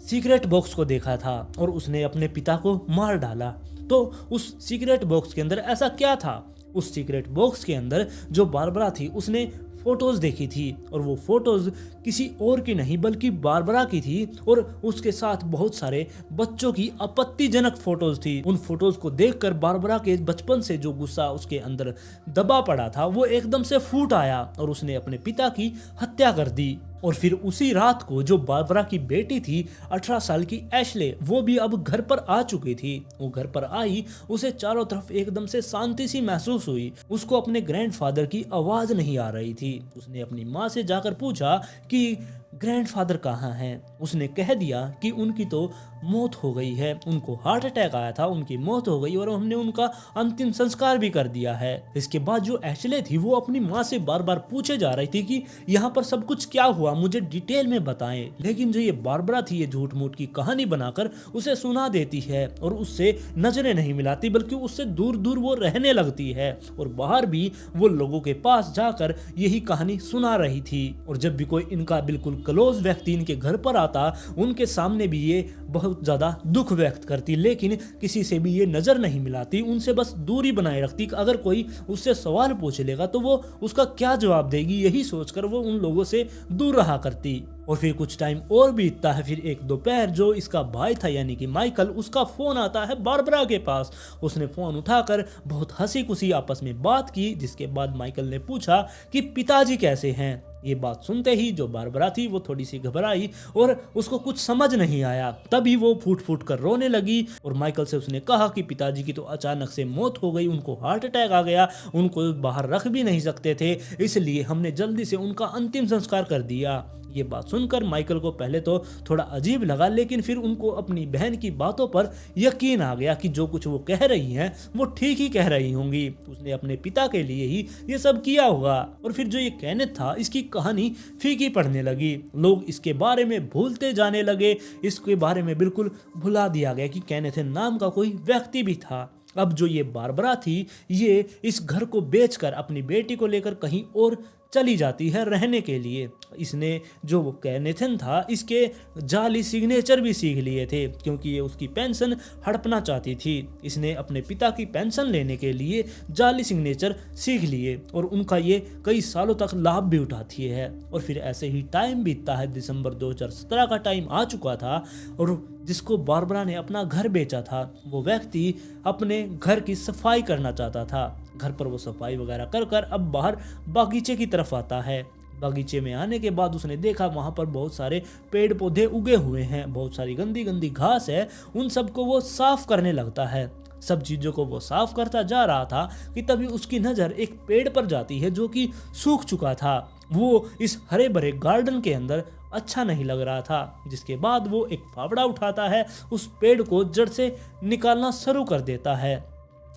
सीक्रेट बॉक्स को देखा था और उसने अपने पिता को मार डाला। तो उस सीक्रेट बॉक्स के अंदर ऐसा क्या था? उस सीक्रेट बॉक्स के अंदर जो बारबरा थी उसने फोटोज देखी थी और वो फोटोज किसी और की नहीं बल्कि बारबरा की थी और उसके साथ बहुत सारे बच्चों की आपत्तिजनक फोटोज थी। उन फोटोज को देखकर बारबरा के बचपन से जो गुस्सा उसके अंदर दबा पड़ा था वो एकदम से फूट आया और उसने अपने पिता की हत्या कर दी। और फिर उसी रात को जो बारबरा की बेटी थी 18 साल की एशले, वो भी अब घर पर आ चुकी थी। वो घर पर आई, उसे चारों तरफ एकदम से शांति सी महसूस हुई। उसको अपने ग्रैंडफादर की आवाज नहीं आ रही थी। उसने अपनी माँ से जाकर पूछा कि ग्रैंडफादर कहाँ हैं। उसने कह दिया कि उनकी तो मौत हो गई है, उनको हार्ट अटैक आया था, उनकी मौत हो गई और हमने उनका अंतिम संस्कार भी कर दिया है। इसके बाद जो एशले थी वो अपनी माँ से बार बार पूछे जा रही थी कि यहाँ पर सब कुछ क्या हुआ, मुझे डिटेल में बताएं। लेकिन जो ये बारबरा थी ये झूठ मूठ की कहानी बनाकर उसे सुना देती है और उससे नजरें नहीं मिलाती बल्कि उससे दूर दूर वो रहने लगती है और बाहर भी वो लोगों के पास जाकर यही कहानी सुना रही थी। और जब भी कोई इनका बिल्कुल क्लोज व्यक्ति इनके घर पर आता उनके सामने भी ये बहुत ज़्यादा दुख व्यक्त करती, लेकिन किसी से भी ये नज़र नहीं मिलाती, उनसे बस दूरी बनाए रखती। अगर कोई उससे सवाल पूछ लेगा तो वो उसका क्या जवाब देगी, यही सोचकर वो उन लोगों से दूर रहा करती। और फिर कुछ टाइम और बीतता है। फिर एक दोपहर जो इसका भाई था यानी कि माइकल, उसका फोन आता है बारबरा के पास। उसने फोन उठाकर बहुत हंसी खुशी आपस में बात की, जिसके बाद माइकल ने पूछा कि पिताजी कैसे हैं। ये बात सुनते ही जो बारबरा थी वो थोड़ी सी घबराई और उसको कुछ समझ नहीं आया। तभी वो फूट फूट कर रोने लगी और माइकल से उसने कहा कि पिताजी की तो अचानक से मौत हो गई, उनको हार्ट अटैक आ गया, उनको बाहर रख भी नहीं सकते थे, इसलिए हमने जल्दी से उनका अंतिम संस्कार कर दिया। ये बात सुनकर माइकल को पहले तो थोड़ा अजीब लगा, लेकिन फिर उनको अपनी बहन की बातों पर यकीन आ गया कि जो कुछ वो कह रही हैं वो ठीक ही कह रही होंगी। उसने अपने पिता के लिए ही ये सब किया होगा। और फिर जो ये केनेथ था, इसकी कहानी फीकी पड़ने लगी। लोग इसके बारे में भूलते जाने लगे, इसके बारे में बिल्कुल भुला दिया गया कि केनेथ नाम का कोई व्यक्ति भी था। अब जो ये बारबरा थी, ये इस घर को बेचकर अपनी बेटी को लेकर कहीं और चली जाती है रहने के लिए। इसने जो वो केनेथन था, इसके जाली सिग्नेचर भी सीख लिए थे क्योंकि ये उसकी पेंशन हड़पना चाहती थी। इसने अपने पिता की पेंशन लेने के लिए जाली सिग्नेचर सीख लिए और उनका ये कई सालों तक लाभ भी उठाती है। और फिर ऐसे ही टाइम बीतता है। दिसंबर 2017 का टाइम आ चुका था और जिसको बारबरा ने अपना घर बेचा था, वो व्यक्ति अपने घर की सफाई करना चाहता था। घर पर वो सफाई वगैरह कर कर अब बाहर बागीचे की तरफ आता है। बागीचे में आने के बाद उसने देखा वहां पर बहुत सारे पेड़ पौधे उगे हुए हैं, बहुत सारी गंदी गंदी घास है। उन सबको वो साफ करने लगता है। सब चीज़ों को वो साफ करता जा रहा था कि तभी उसकी नज़र एक पेड़ पर जाती है जो कि सूख चुका था। वो इस हरे भरे गार्डन के अंदर अच्छा नहीं लग रहा था, जिसके बाद वो एक फावड़ा उठाता है, उस पेड़ को जड़ से निकालना शुरू कर देता है।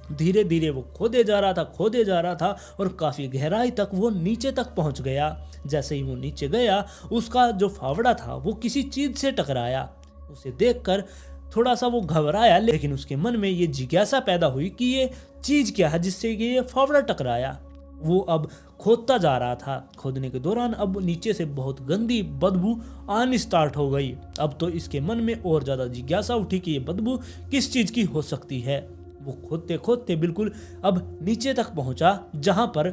धीरे धीरे वो खोदे जा रहा था और काफ़ी गहराई तक वो नीचे तक पहुंच गया। जैसे ही वो नीचे गया, उसका जो फावड़ा था वो किसी चीज़ से टकराया। उसे देखकर थोड़ा सा वो घबराया, लेकिन उसके मन में ये जिज्ञासा पैदा हुई कि ये चीज़ क्या है जिससे कि ये फावड़ा टकराया। वो अब खोदता जा रहा था। खोदने के दौरान अब नीचे से बहुत गंदी बदबू आनी स्टार्ट हो गई। अब तो इसके मन में और ज़्यादा जिज्ञासा उठी कि ये बदबू किस चीज़ की हो सकती है। वो खोदते खोदते बिल्कुल अब नीचे तक पहुंचा, जहां पर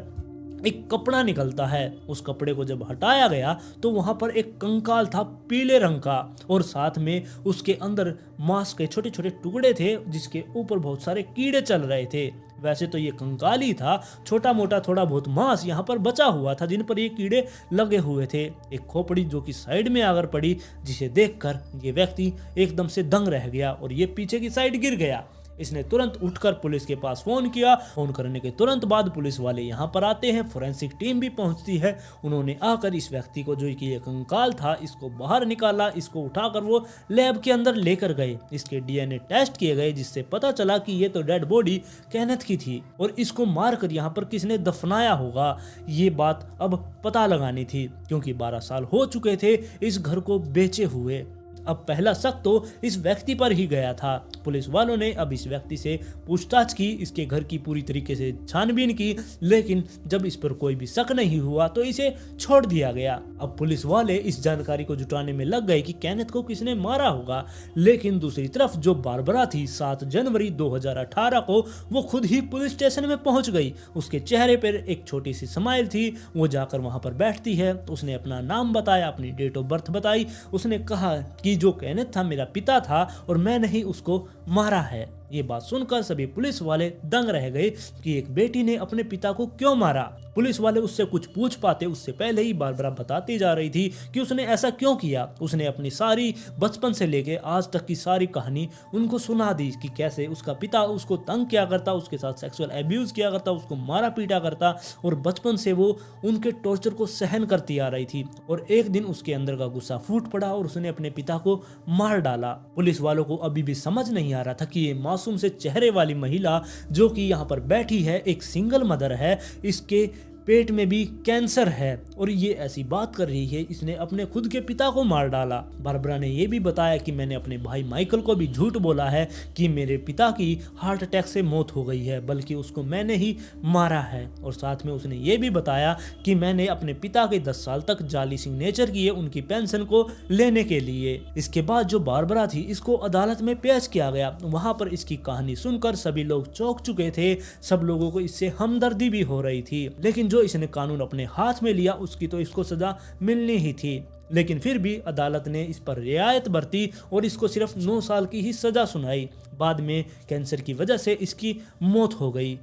एक कपड़ा निकलता है। उस कपड़े को जब हटाया गया तो वहां पर एक कंकाल था पीले रंग का, और साथ में उसके अंदर मांस के छोटे छोटे टुकड़े थे जिसके ऊपर बहुत सारे कीड़े चल रहे थे। वैसे तो ये कंकाल ही था, छोटा मोटा थोड़ा बहुत मांस यहाँ पर बचा हुआ था जिन पर ये कीड़े लगे हुए थे। एक खोपड़ी जो कि साइड में आकर पड़ी, जिसे देखकर ये व्यक्ति एकदम से दंग रह गया और ये पीछे की साइड गिर गया। इसने तुरंत उठकर पुलिस के पास फोन किया। फोन करने के तुरंत बाद पुलिस वाले यहाँ पर आते हैं, फोरेंसिक टीम भी पहुंचती है। उन्होंने आकर इस व्यक्ति को, जो कि ये कंकाल था, इसको बाहर निकाला। इसको उठाकर वो लैब के अंदर लेकर गए। इसके डीएनए टेस्ट किए गए, जिससे पता चला कि ये तो डेड बॉडी केनेथ की थी और इसको मारकर यहाँ पर किसने दफनाया होगा, ये बात अब पता लगानी थी, क्योंकि 12 साल हो चुके थे इस घर को बेचे हुए। अब पहला शक तो इस व्यक्ति पर ही गया था। पुलिस वालों ने अब इस व्यक्ति से पूछताछ की, इसके घर की पूरी तरीके से छानबीन की, लेकिन जब इस पर कोई भी शक नहीं हुआ तो इसे छोड़ दिया गया। अब पुलिस वाले इस जानकारी को जुटाने में लग गए कि केनेथ को किसने मारा होगा। लेकिन दूसरी तरफ जो बारबरा थी, 7 जनवरी 2018 को वो खुद ही पुलिस स्टेशन में पहुंच गई। उसके चेहरे पर एक छोटी सी स्माइल थी। वो जाकर वहां पर बैठती है। उसने अपना नाम बताया, अपनी डेट ऑफ बर्थ बताई। उसने कहा कि जो केनेथ था मेरा पिता था और मैंने ही उसको मारा है। ये बात सुनकर सभी पुलिस वाले दंग रह गए कि एक बेटी ने अपने पिता को क्यों मारा। पुलिस वाले उससे कुछ पूछ पाते उससे पहले ही बारबरा बताती जा रही थी कि उसने ऐसा क्यों किया। उसने अपनी सारी बचपन से लेके आज तक की सारी कहानी उनको सुना दी कि कैसे उसका पिता उसको तंग किया करता, उसके साथ सेक्सुअल एब्यूज किया करता, उसको मारा पीटा करता और बचपन से वो उनके टॉर्चर को सहन करती आ रही थी। और एक दिन उसके अंदर का गुस्सा फूट पड़ा और उसने अपने पिता को मार डाला। पुलिस वालों को अभी भी समझ नहीं आ रहा था कि ये मासूम से चेहरे वाली महिला जो कि यहाँ पर बैठी है, एक सिंगल मदर है, इसके पेट में भी कैंसर है और ये ऐसी बात कर रही है इसने अपने खुद के पिता को मार डाला। बारबरा ने ये भी बताया कि मैंने अपने भाई माइकल को भी झूठ बोला है कि मेरे पिता की हार्ट अटैक से मौत हो गई है, बल्कि उसको मैंने ही मारा है। और साथ में उसने ये भी बताया कि मैंने अपने पिता के 10 साल तक जाली सिग्नेचर किए उनकी पेंशन को लेने के लिए। इसके बाद जो बारबरा थी इसको अदालत में पेश किया गया। वहां पर इसकी कहानी सुनकर सभी लोग चौंक चुके थे, सब लोगों को इससे हमदर्दी भी हो रही थी। लेकिन जो इसने कानून अपने हाथ में लिया उसकी तो इसको सजा मिलनी ही थी। लेकिन फिर भी अदालत ने इस पर रियायत बरती और इसको सिर्फ 9 साल की ही सजा सुनाई। बाद में कैंसर की वजह से इसकी मौत हो गई।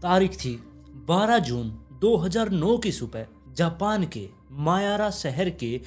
तारीख थी 12 जून 2009 की सुबह। जापान के मायारा शहर के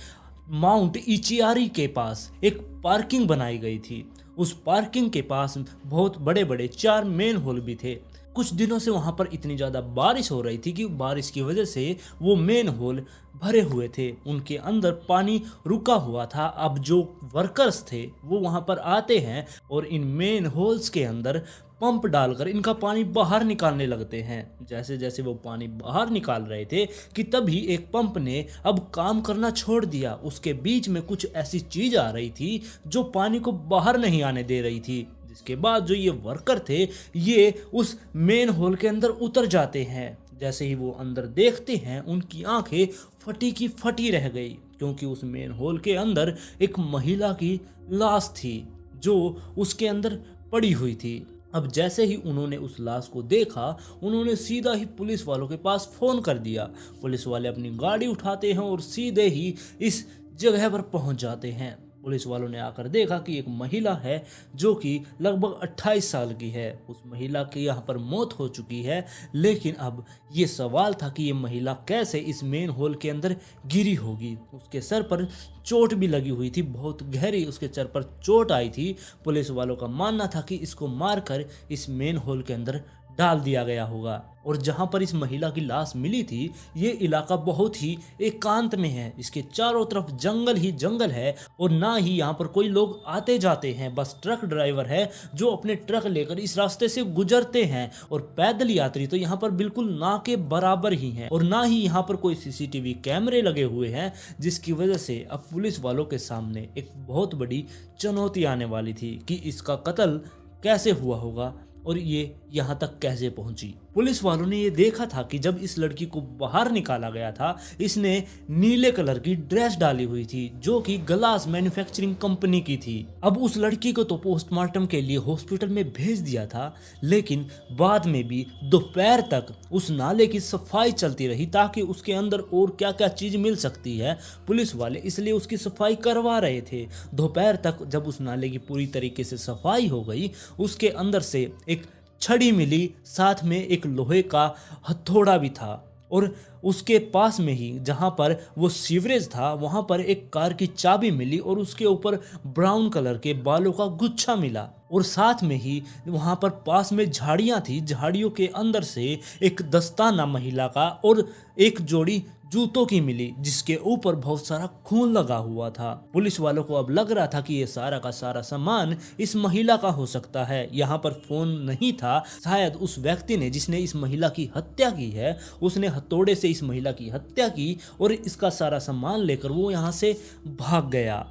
माउंट इचियारी के पास एक पार्किंग बनाई गई थी। उस पार्किंग के पास बहुत बड़े बड़े 4 मेन होल भी थे। कुछ दिनों से वहां पर इतनी ज़्यादा बारिश हो रही थी कि बारिश की वजह से वो मेन होल भरे हुए थे, उनके अंदर पानी रुका हुआ था। अब जो वर्कर्स थे वो वहां पर आते हैं और इन मेन होल्स के अंदर पंप डालकर इनका पानी बाहर निकालने लगते हैं। जैसे जैसे वो पानी बाहर निकाल रहे थे कि तभी एक पंप ने अब काम करना छोड़ दिया। उसके बीच में कुछ ऐसी चीज आ रही थी जो पानी को बाहर नहीं आने दे रही थी, जिसके बाद जो ये वर्कर थे ये उस मेन होल के अंदर उतर जाते हैं। जैसे ही वो अंदर देखते हैं उनकी आंखें फटी की फटी रह गई, क्योंकि उस मेन होल के अंदर एक महिला की लाश थी जो उसके अंदर पड़ी हुई थी। अब जैसे ही उन्होंने उस लाश को देखा उन्होंने सीधा ही पुलिस वालों के पास फ़ोन कर दिया। पुलिस वाले अपनी गाड़ी उठाते हैं और सीधे ही इस जगह पर पहुंच जाते हैं। पुलिस वालों ने आकर देखा कि एक महिला है जो कि लगभग 28 साल की है। उस महिला की यहाँ पर मौत हो चुकी है, लेकिन अब ये सवाल था कि ये महिला कैसे इस मेन होल के अंदर गिरी होगी। उसके सर पर चोट भी लगी हुई थी, बहुत गहरी उसके सर पर चोट आई थी। पुलिस वालों का मानना था कि इसको मारकर इस मेन होल के अंदर डाल दिया गया होगा। और जहां पर इस महिला की लाश मिली थी ये इलाका बहुत ही एकांत में है, इसके चारों तरफ जंगल ही जंगल है और ना ही यहाँ पर कोई लोग आते जाते हैं। बस ट्रक ड्राइवर है जो अपने ट्रक लेकर इस रास्ते से गुजरते हैं और पैदल यात्री तो यहाँ पर बिल्कुल ना के बराबर ही हैं। और ना ही यहाँ पर कोई सीसीटीवी कैमरे लगे हुए हैं, जिसकी वजह से अब पुलिस वालों के सामने एक बहुत बड़ी चुनौती आने वाली थी कि इसका कत्ल कैसे हुआ होगा और ये यहाँ तक कैसे पहुंची। पुलिस वालों ने ये देखा था कि जब इस लड़की को बाहर निकाला गया था इसने नीले कलर की ड्रेस डाली हुई थी जो कि ग्लास मैन्युफैक्चरिंग कंपनी की थी। अब उस लड़की को तो पोस्टमार्टम के लिए हॉस्पिटल में भेज दिया था, लेकिन बाद में भी दोपहर तक उस नाले की सफाई चलती रही ताकि उसके अंदर और क्या क्या चीज मिल सकती है। पुलिस वाले इसलिए उसकी सफाई करवा रहे थे। दोपहर तक जब उस नाले की पूरी तरीके से सफाई हो गई उसके अंदर से एक छड़ी मिली, साथ में एक लोहे का हथौड़ा भी था और उसके पास में ही जहां पर वो सीवरेज था वहां पर एक कार की चाबी मिली और उसके ऊपर ब्राउन कलर के बालों का गुच्छा मिला। और साथ में ही वहां पर पास में झाड़ियां थी, झाड़ियों के अंदर से एक दस्ताना महिला का और एक जोड़ी जूतों की मिली जिसके ऊपर बहुत सारा खून लगा हुआ था। पुलिस वालों को अब लग रहा था कि ये सारा का सारा सामान इस महिला का हो सकता है। यहाँ पर फोन नहीं था, शायद उस व्यक्ति ने जिसने इस महिला की हत्या की है उसने हथौड़े से इस महिला की हत्या की और इसका सारा सामान लेकर वो यहाँ से भाग गया।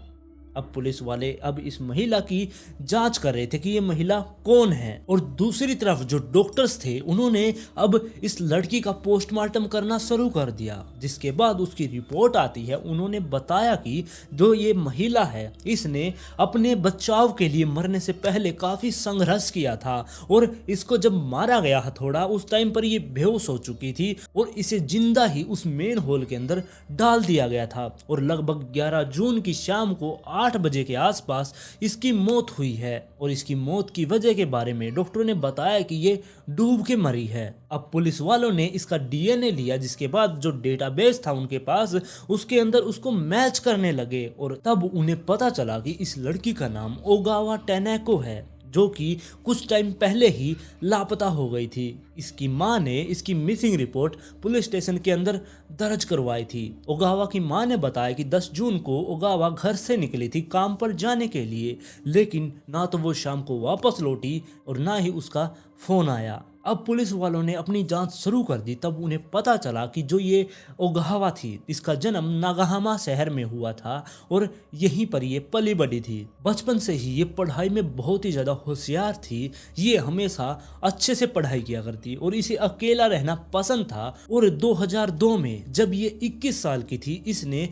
अब पुलिस वाले अब इस महिला की जांच कर रहे थे कि ये महिला कौन है। और दूसरी तरफ जो डॉक्टर्स थे उन्होंने अब इस लड़की का पोस्टमार्टम करना शुरू कर दिया, जिसके बाद उसकी रिपोर्ट आती है। उन्होंने बताया कि जो ये महिला है इसने अपने बचाव के लिए मरने से पहले काफी संघर्ष किया था और इसको जब मारा गया हथौड़ा उस टाइम पर ये बेहोश हो चुकी थी और इसे जिंदा ही उस मेन होल के अंदर डाल दिया गया था। और लगभग 11 जून की शाम को 8 बजे के आसपास इसकी मौत हुई है। और इसकी मौत की वजह के बारे में डॉक्टरों ने बताया कि ये डूब के मरी है। अब पुलिस वालों ने इसका डीएनए लिया, जिसके बाद जो डेटाबेस था उनके पास उसके अंदर उसको मैच करने लगे और तब उन्हें पता चला कि इस लड़की का नाम ओगावा टेनेको है जो कि कुछ टाइम पहले ही लापता हो गई थी। इसकी मां ने इसकी मिसिंग रिपोर्ट पुलिस स्टेशन के अंदर दर्ज करवाई थी। ओगावा की मां ने बताया कि 10 जून को ओगावा घर से निकली थी काम पर जाने के लिए, लेकिन ना तो वो शाम को वापस लौटी और ना ही उसका फोन आया। अब पुलिस वालों ने अपनी जांच शुरू कर दी। तब उन्हें पता चला कि जो ये ओगावा थी, इसका जन्म नागाहामा शहर में हुआ था और यहीं पर ये पली बड़ी थी। बचपन से ही ये पढ़ाई में बहुत ही ज़्यादा होशियार थी। ये हमेशा अच्छे से पढ़ाई किया करती और इसे अकेला रहना पसंद था। और 2002 में जब ये 21 साल की थी, इसने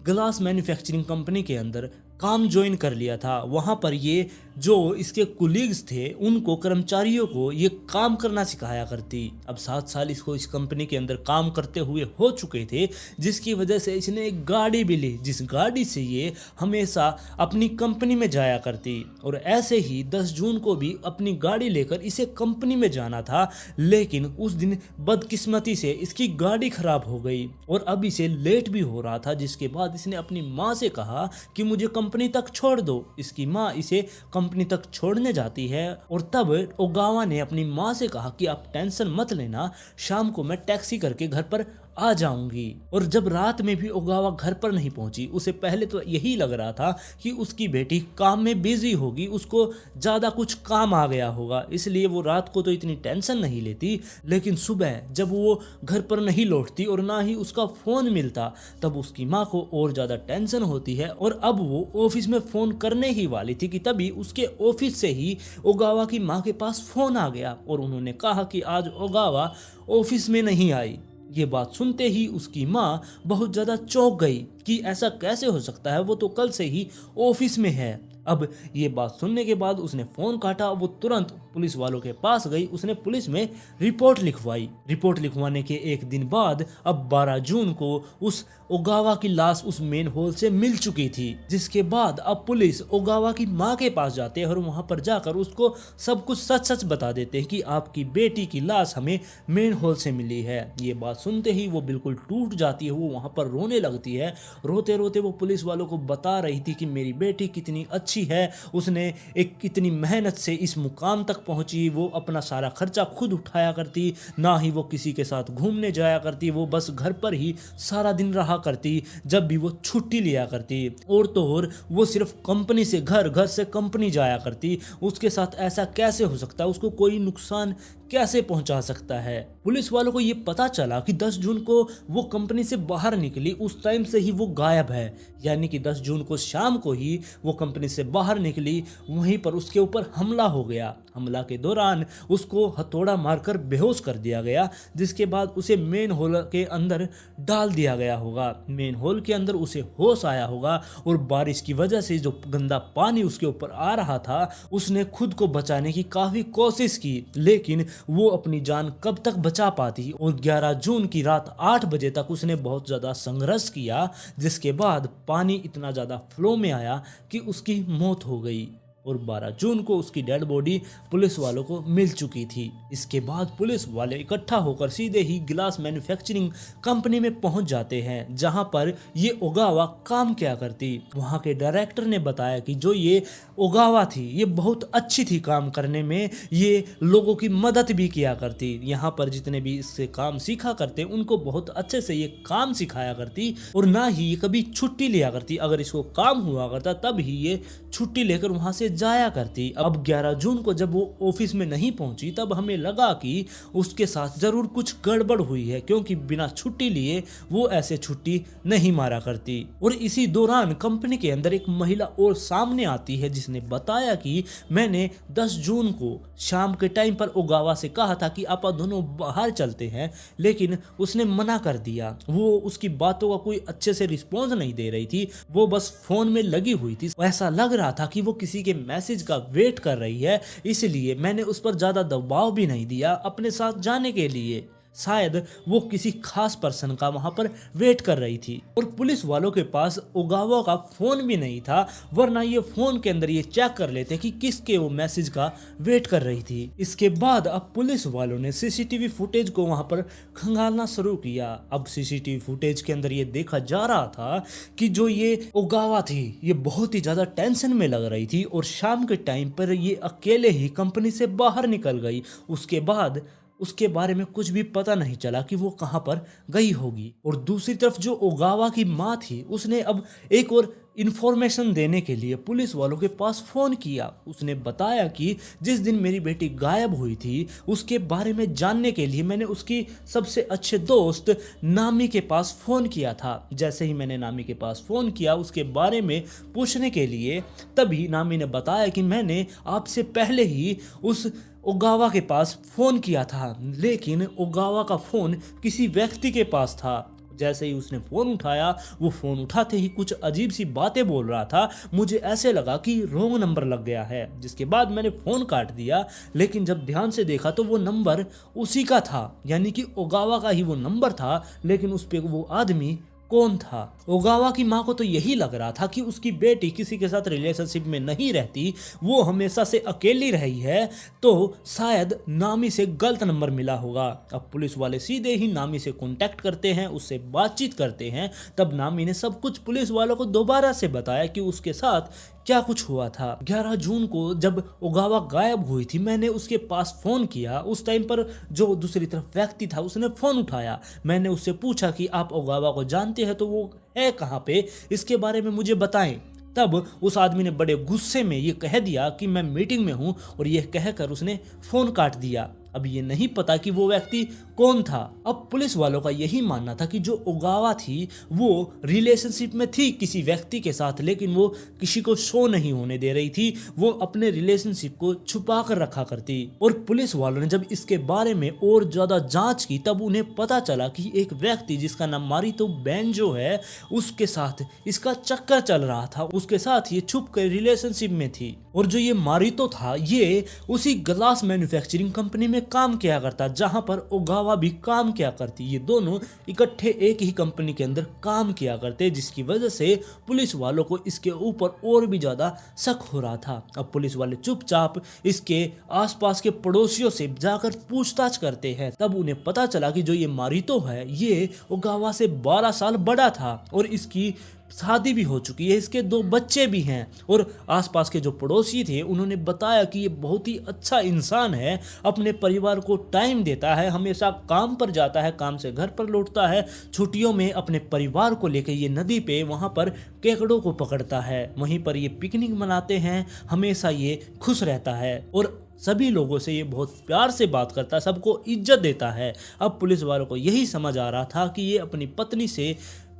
ग्लास मैन्युफैक्चरिंग कंपनी के अंदर काम ज्वाइन कर लिया था। वहाँ पर ये जो इसके कुलीग्स थे, उनको, कर्मचारियों को ये काम करना सिखाया करती। अब 7 साल इसको इस कंपनी के अंदर काम करते हुए हो चुके थे, जिसकी वजह से इसने एक गाड़ी भी ली, जिस गाड़ी से ये हमेशा अपनी कंपनी में जाया करती। और ऐसे ही 10 जून को भी अपनी गाड़ी लेकर इसे कंपनी में जाना था, लेकिन उस दिन बदकिस्मती से इसकी गाड़ी खराब हो गई और अब इसे लेट भी हो रहा था। जिसके बाद इसने अपनी माँ से कहा कि मुझे कंपनी तक छोड़ दो। इसकी माँ इसे कंपनी तक छोड़ने जाती है और तब ओगावा ने अपनी माँ से कहा कि आप टेंशन मत लेना, शाम को मैं टैक्सी करके घर पर आ जाऊंगी। और जब रात में भी ओगावा घर पर नहीं पहुंची, उसे पहले तो यही लग रहा था कि उसकी बेटी काम में बिजी होगी, उसको ज़्यादा कुछ काम आ गया होगा, इसलिए वो रात को तो इतनी टेंशन नहीं लेती। लेकिन सुबह जब वो घर पर नहीं लौटती और ना ही उसका फ़ोन मिलता, तब उसकी माँ को और ज़्यादा टेंशन होती है। और अब वो ऑफिस में फ़ोन करने ही वाली थी कि तभी उसके ऑफिस से ही ओगावा की माँ के पास फ़ोन आ गया और उन्होंने कहा कि आज ओगावा ऑफिस में नहीं आई। ये बात सुनते ही उसकी माँ बहुत ज़्यादा चौंक गई कि ऐसा कैसे हो सकता है, वो तो कल से ही ऑफिस में है। अब ये बात सुनने के बाद उसने फ़ोन काटा। वो तुरंत पुलिस वालों के पास गई, उसने पुलिस में रिपोर्ट लिखवाई। रिपोर्ट लिखवाने के एक दिन बाद अब 12 जून को उस ओगावा की लाश उस मेन होल से मिल चुकी थी। जिसके बाद अब पुलिस ओगावा की माँ के पास जाते हैं और वहाँ पर जाकर उसको सब कुछ सच सच बता देते हैं कि आपकी बेटी की लाश हमें मेन होल से मिली है। ये बात सुनते ही वो बिल्कुल टूट जाती है, वो वहाँ पर रोने लगती है। रोते रोते वो पुलिस वालों को बता रही थी कि मेरी बेटी कितनी अच्छी है, उसने एक कितनी मेहनत से इस मुकाम तक पहुंची, वो अपना सारा खर्चा खुद उठाया करती, ना ही वो किसी के साथ घूमने जाया करती, वो बस घर पर ही सारा दिन रहा करती, जब भी वो छुट्टी लिया करती। और तो और वो सिर्फ कंपनी से घर, घर से कंपनी जाया करती। उसके साथ ऐसा कैसे हो सकता है, उसको कोई नुकसान कैसे पहुंचा सकता है। पुलिस वालों को ये पता चला कि 10 जून को वो कंपनी से बाहर निकली, उस टाइम से ही वो गायब है। यानी कि 10 जून को शाम को ही वो कंपनी से बाहर निकली, वहीं पर उसके ऊपर हमला हो गया। हमला के दौरान उसको हथौड़ा मारकर बेहोश कर दिया गया, जिसके बाद उसे मेन होल के अंदर डाल दिया गया होगा। मेन होल के अंदर उसे होश आया होगा और बारिश की वजह से जो गंदा पानी उसके ऊपर आ रहा था, उसने खुद को बचाने की काफी कोशिश की, लेकिन वो अपनी जान कब तक बचा पाती। और 11 जून की रात 8 बजे तक उसने बहुत ज्यादा संघर्ष किया, जिसके बाद पानी इतना ज्यादा फ्लो में आया कि उसकी मौत हो गई और 12 जून को उसकी डेड बॉडी पुलिस वालों को मिल चुकी थी। इसके बाद पुलिस वाले इकट्ठा होकर सीधे ही ग्लास मैन्युफैक्चरिंग कंपनी में पहुंच जाते हैं, जहां पर ये ओगावा काम किया करती। वहां के डायरेक्टर ने बताया कि जो ये ओगावा थी, ये बहुत अच्छी थी काम करने में, ये लोगों की मदद भी किया करती। यहाँ पर जितने भी इससे काम सीखा करते उनको बहुत अच्छे से ये काम सिखाया करती और ना ही ये कभी छुट्टी लिया करती। अगर इसको काम हुआ करता तब ही ये छुट्टी लेकर वहां से जाया करती। अब 11 जून को जब वो ऑफिस में नहीं पहुंची, तब हमें लगा कि उसके साथ जरूर कुछ गड़बड़ हुई है, क्योंकि बिना छुट्टी लिए वो ऐसे छुट्टी नहीं मारा करती। और इसी दौरान कंपनी के अंदर एक महिला और सामने आती है, जिसने बताया कि मैंने 10 जून को शाम के टाइम पर ओगावा से कहा था कि आप दोनों बाहर चलते हैं, लेकिन उसने मना कर दिया। वो उसकी बातों का कोई अच्छे से रिस्पॉन्स नहीं दे रही थी, वो बस फोन में लगी हुई थी। ऐसा लग रहा था कि वो किसी के मैसेज का वेट कर रही है, इसलिए मैंने उस पर ज्यादा दबाव भी नहीं दिया अपने साथ जाने के लिए। शायद वो किसी खास पर्सन का वहां पर वेट कर रही थी। और पुलिस वालों के पास ओगावा का फोन भी नहीं था, वरना ये फोन के अंदर ये चेक कर लेते कि किसके वो मैसेज का वेट कर रही थी। इसके बाद अब पुलिस वालों ने सीसीटीवी फुटेज को वहां पर खंगालना शुरू किया। अब सीसीटीवी फुटेज के अंदर ये देखा जा रहा था कि जो ये ओगावा थी, ये बहुत ही ज्यादा टेंशन में लग रही थी और शाम के टाइम पर ये अकेले ही कंपनी से बाहर निकल गई। उसके बाद उसके बारे में कुछ भी पता नहीं चला कि वो कहाँ पर गई होगी। और दूसरी तरफ जो ओगावा की माँ थी, उसने अब एक और इन्फॉर्मेशन देने के लिए पुलिस वालों के पास फ़ोन किया। उसने बताया कि जिस दिन मेरी बेटी गायब हुई थी उसके बारे में जानने के लिए मैंने उसकी सबसे अच्छे दोस्त नामी के पास फ़ोन किया था। जैसे ही मैंने नामी के पास फ़ोन किया उसके बारे में पूछने के लिए, तभी नामी ने बताया कि मैंने आपसे पहले ही उस ओगावा के पास फ़ोन किया था, लेकिन ओगावा का फ़ोन किसी व्यक्ति के पास था। जैसे ही उसने फ़ोन उठाया, वो फ़ोन उठाते ही कुछ अजीब सी बातें बोल रहा था। मुझे ऐसे लगा कि रॉन्ग नंबर लग गया है, जिसके बाद मैंने फ़ोन काट दिया। लेकिन जब ध्यान से देखा तो वो नंबर उसी का था, यानी कि ओगावा का ही वो नंबर था। लेकिन उस पर वो आदमी कौन था? ओगावा की माँ को तो यही लग रहा था कि उसकी बेटी किसी के साथ रिलेशनशिप में नहीं रहती, वो हमेशा से अकेली रही है, तो शायद नामी से गलत नंबर मिला होगा। अब पुलिस वाले सीधे ही नामी से कांटेक्ट करते हैं, उससे बातचीत करते हैं। तब नामी ने सब कुछ पुलिस वालों को दोबारा से बताया कि उसके साथ क्या कुछ हुआ था। 11 जून को जब ओगावा गायब हुई थी, मैंने उसके पास फ़ोन किया। उस टाइम पर जो दूसरी तरफ व्यक्ति था उसने फ़ोन उठाया। मैंने उससे पूछा कि आप ओगावा को जानते हैं तो वो है कहाँ पे, इसके बारे में मुझे बताएं। तब उस आदमी ने बड़े गुस्से में ये कह दिया कि मैं मीटिंग में हूँ, और यह कहकर उसने फ़ोन काट दिया। अब ये नहीं पता कि वो व्यक्ति कौन था। अब पुलिस वालों का यही मानना था कि जो ओगावा थी वो रिलेशनशिप में थी किसी व्यक्ति के साथ, लेकिन वो किसी को शो नहीं होने दे रही थी। वो अपने रिलेशनशिप को छुपा कर रखा करती। और पुलिस वालों ने जब इसके बारे में और ज़्यादा जांच की, तब उन्हें पता चला कि एक व्यक्ति जिसका नाम मारितो बेंजो है, उसके साथ इसका चक्कर चल रहा था। उसके साथ ये छुप कर रिलेशनशिप में थी। और जो ये मारितो था, ये उसी ग्लास मैन्युफैक्चरिंग कंपनी में काम किया करता जहां पर ओगावा भी काम किया करती। ये दोनों इकट्ठे एक ही कंपनी के अंदर काम किया करते, जिसकी वजह से पुलिस वालों को इसके ऊपर और भी ज्यादा शक हो रहा था। अब पुलिस वाले चुपचाप इसके आसपास के पड़ोसियों से जाकर पूछताछ करते हैं। तब उन्हें पता चला कि जो ये मारितो है, ये ओगावा से 12 साल बड़ा था और इसकी शादी भी हो चुकी है, इसके 2 बच्चे भी हैं। और आसपास के जो पड़ोसी थे उन्होंने बताया कि ये बहुत ही अच्छा इंसान है, अपने परिवार को टाइम देता है, हमेशा काम पर जाता है, काम से घर पर लौटता है, छुट्टियों में अपने परिवार को लेकर ये नदी पे वहाँ पर केकड़ों को पकड़ता है, वहीं पर ये पिकनिक मनाते हैं, हमेशा ये खुश रहता है और सभी लोगों से ये बहुत प्यार से बात करता है, सबको इज्जत देता है। अब पुलिस वालों को यही समझ आ रहा था कि ये अपनी पत्नी से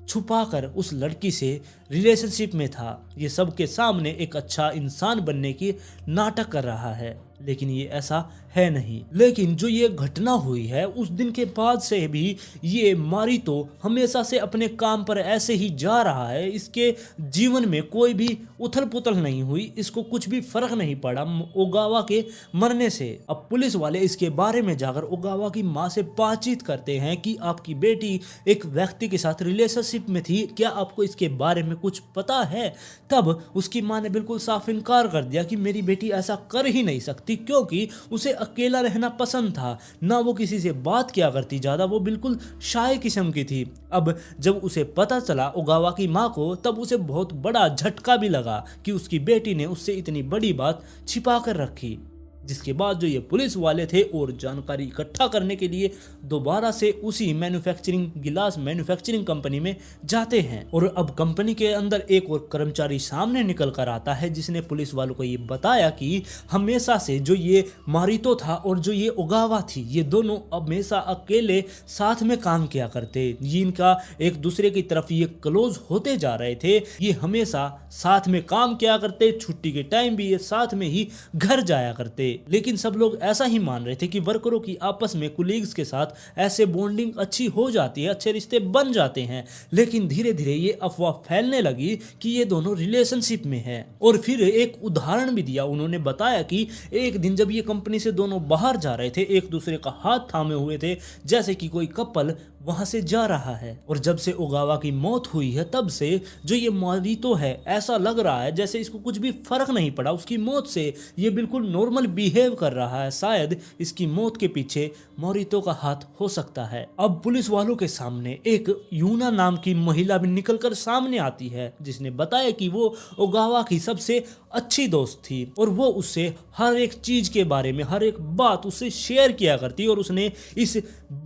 छुपाकर उस लड़की से रिलेशनशिप में था। ये सबके सामने एक अच्छा इंसान बनने की नाटक कर रहा है, लेकिन ये ऐसा है नहीं। लेकिन जो ये घटना हुई है, उस दिन के बाद से भी ये मारितो हमेशा से अपने काम पर ऐसे ही जा रहा है। इसके जीवन में कोई भी उथल पुथल नहीं हुई, इसको कुछ भी फर्क नहीं पड़ा ओगावा के मरने से। अब पुलिस वाले इसके बारे में जाकर ओगावा की माँ से बातचीत करते हैं कि आपकी बेटी एक व्यक्ति के साथ रिलेशनशिप में थी, क्या आपको इसके बारे में कुछ पता है? तब उसकी माँ ने बिल्कुल साफ इनकार कर दिया कि मेरी बेटी ऐसा कर ही नहीं सकती, क्योंकि उसे अकेला रहना पसंद था, ना वो किसी से बात किया करती ज़्यादा, वो बिल्कुल शाय किस्म की थी। अब जब उसे पता चला ओगावा की माँ को, तब उसे बहुत बड़ा झटका भी लगा कि उसकी बेटी ने उससे इतनी बड़ी बात छिपा कर रखी। जिसके बाद जो ये पुलिस वाले थे और जानकारी इकट्ठा करने के लिए दोबारा से उसी गिलास मैन्युफैक्चरिंग कंपनी में जाते हैं। और अब कंपनी के अंदर एक और कर्मचारी सामने निकल कर आता है, जिसने पुलिस वालों को ये बताया कि हमेशा से जो ये मारितो था और जो ये ओगावा थी, ये दोनों हमेशा अकेले साथ में काम किया करते। ये इनका एक दूसरे की तरफ ये क्लोज होते जा रहे थे, ये हमेशा साथ में काम किया करते, छुट्टी के टाइम भी ये साथ में ही घर जाया करते। लेकिन सब लोग ऐसा ही मान रहे थे कि वर्करों की आपस में कुलीग्स के साथ ऐसे बॉन्डिंग अच्छी हो जाती है, अच्छे रिश्ते बन जाते हैं। लेकिन धीरे धीरे ये अफवाह फैलने लगी कि ये दोनों रिलेशनशिप में हैं। और फिर एक उदाहरण भी दिया। उन्होंने बताया कि एक दिन जब ये कंपनी से दोनों बाहर जा रहे थे, एक दूसरे का हाथ थामे हुए थे, जैसे कि कोई कपल वहां से जा रहा है। और जब से ओगावा की मौत हुई है तब से जो ये मोरितो है ऐसा लग रहा है जैसे इसको कुछ भी फर्क नहीं पड़ा उसकी मौत से, ये बिल्कुल नॉर्मल बिहेव कर रहा है। शायद इसकी मौत के पीछे मोरितो का हाथ हो सकता है। अब पुलिस वालों के सामने एक यूना नाम की महिला भी निकलकर सामने आती है जिसने बताया कि वो ओगावा की सबसे अच्छी दोस्त थी और वो उससे हर एक चीज के बारे में हर एक बात उससे शेयर किया करती और उसने इस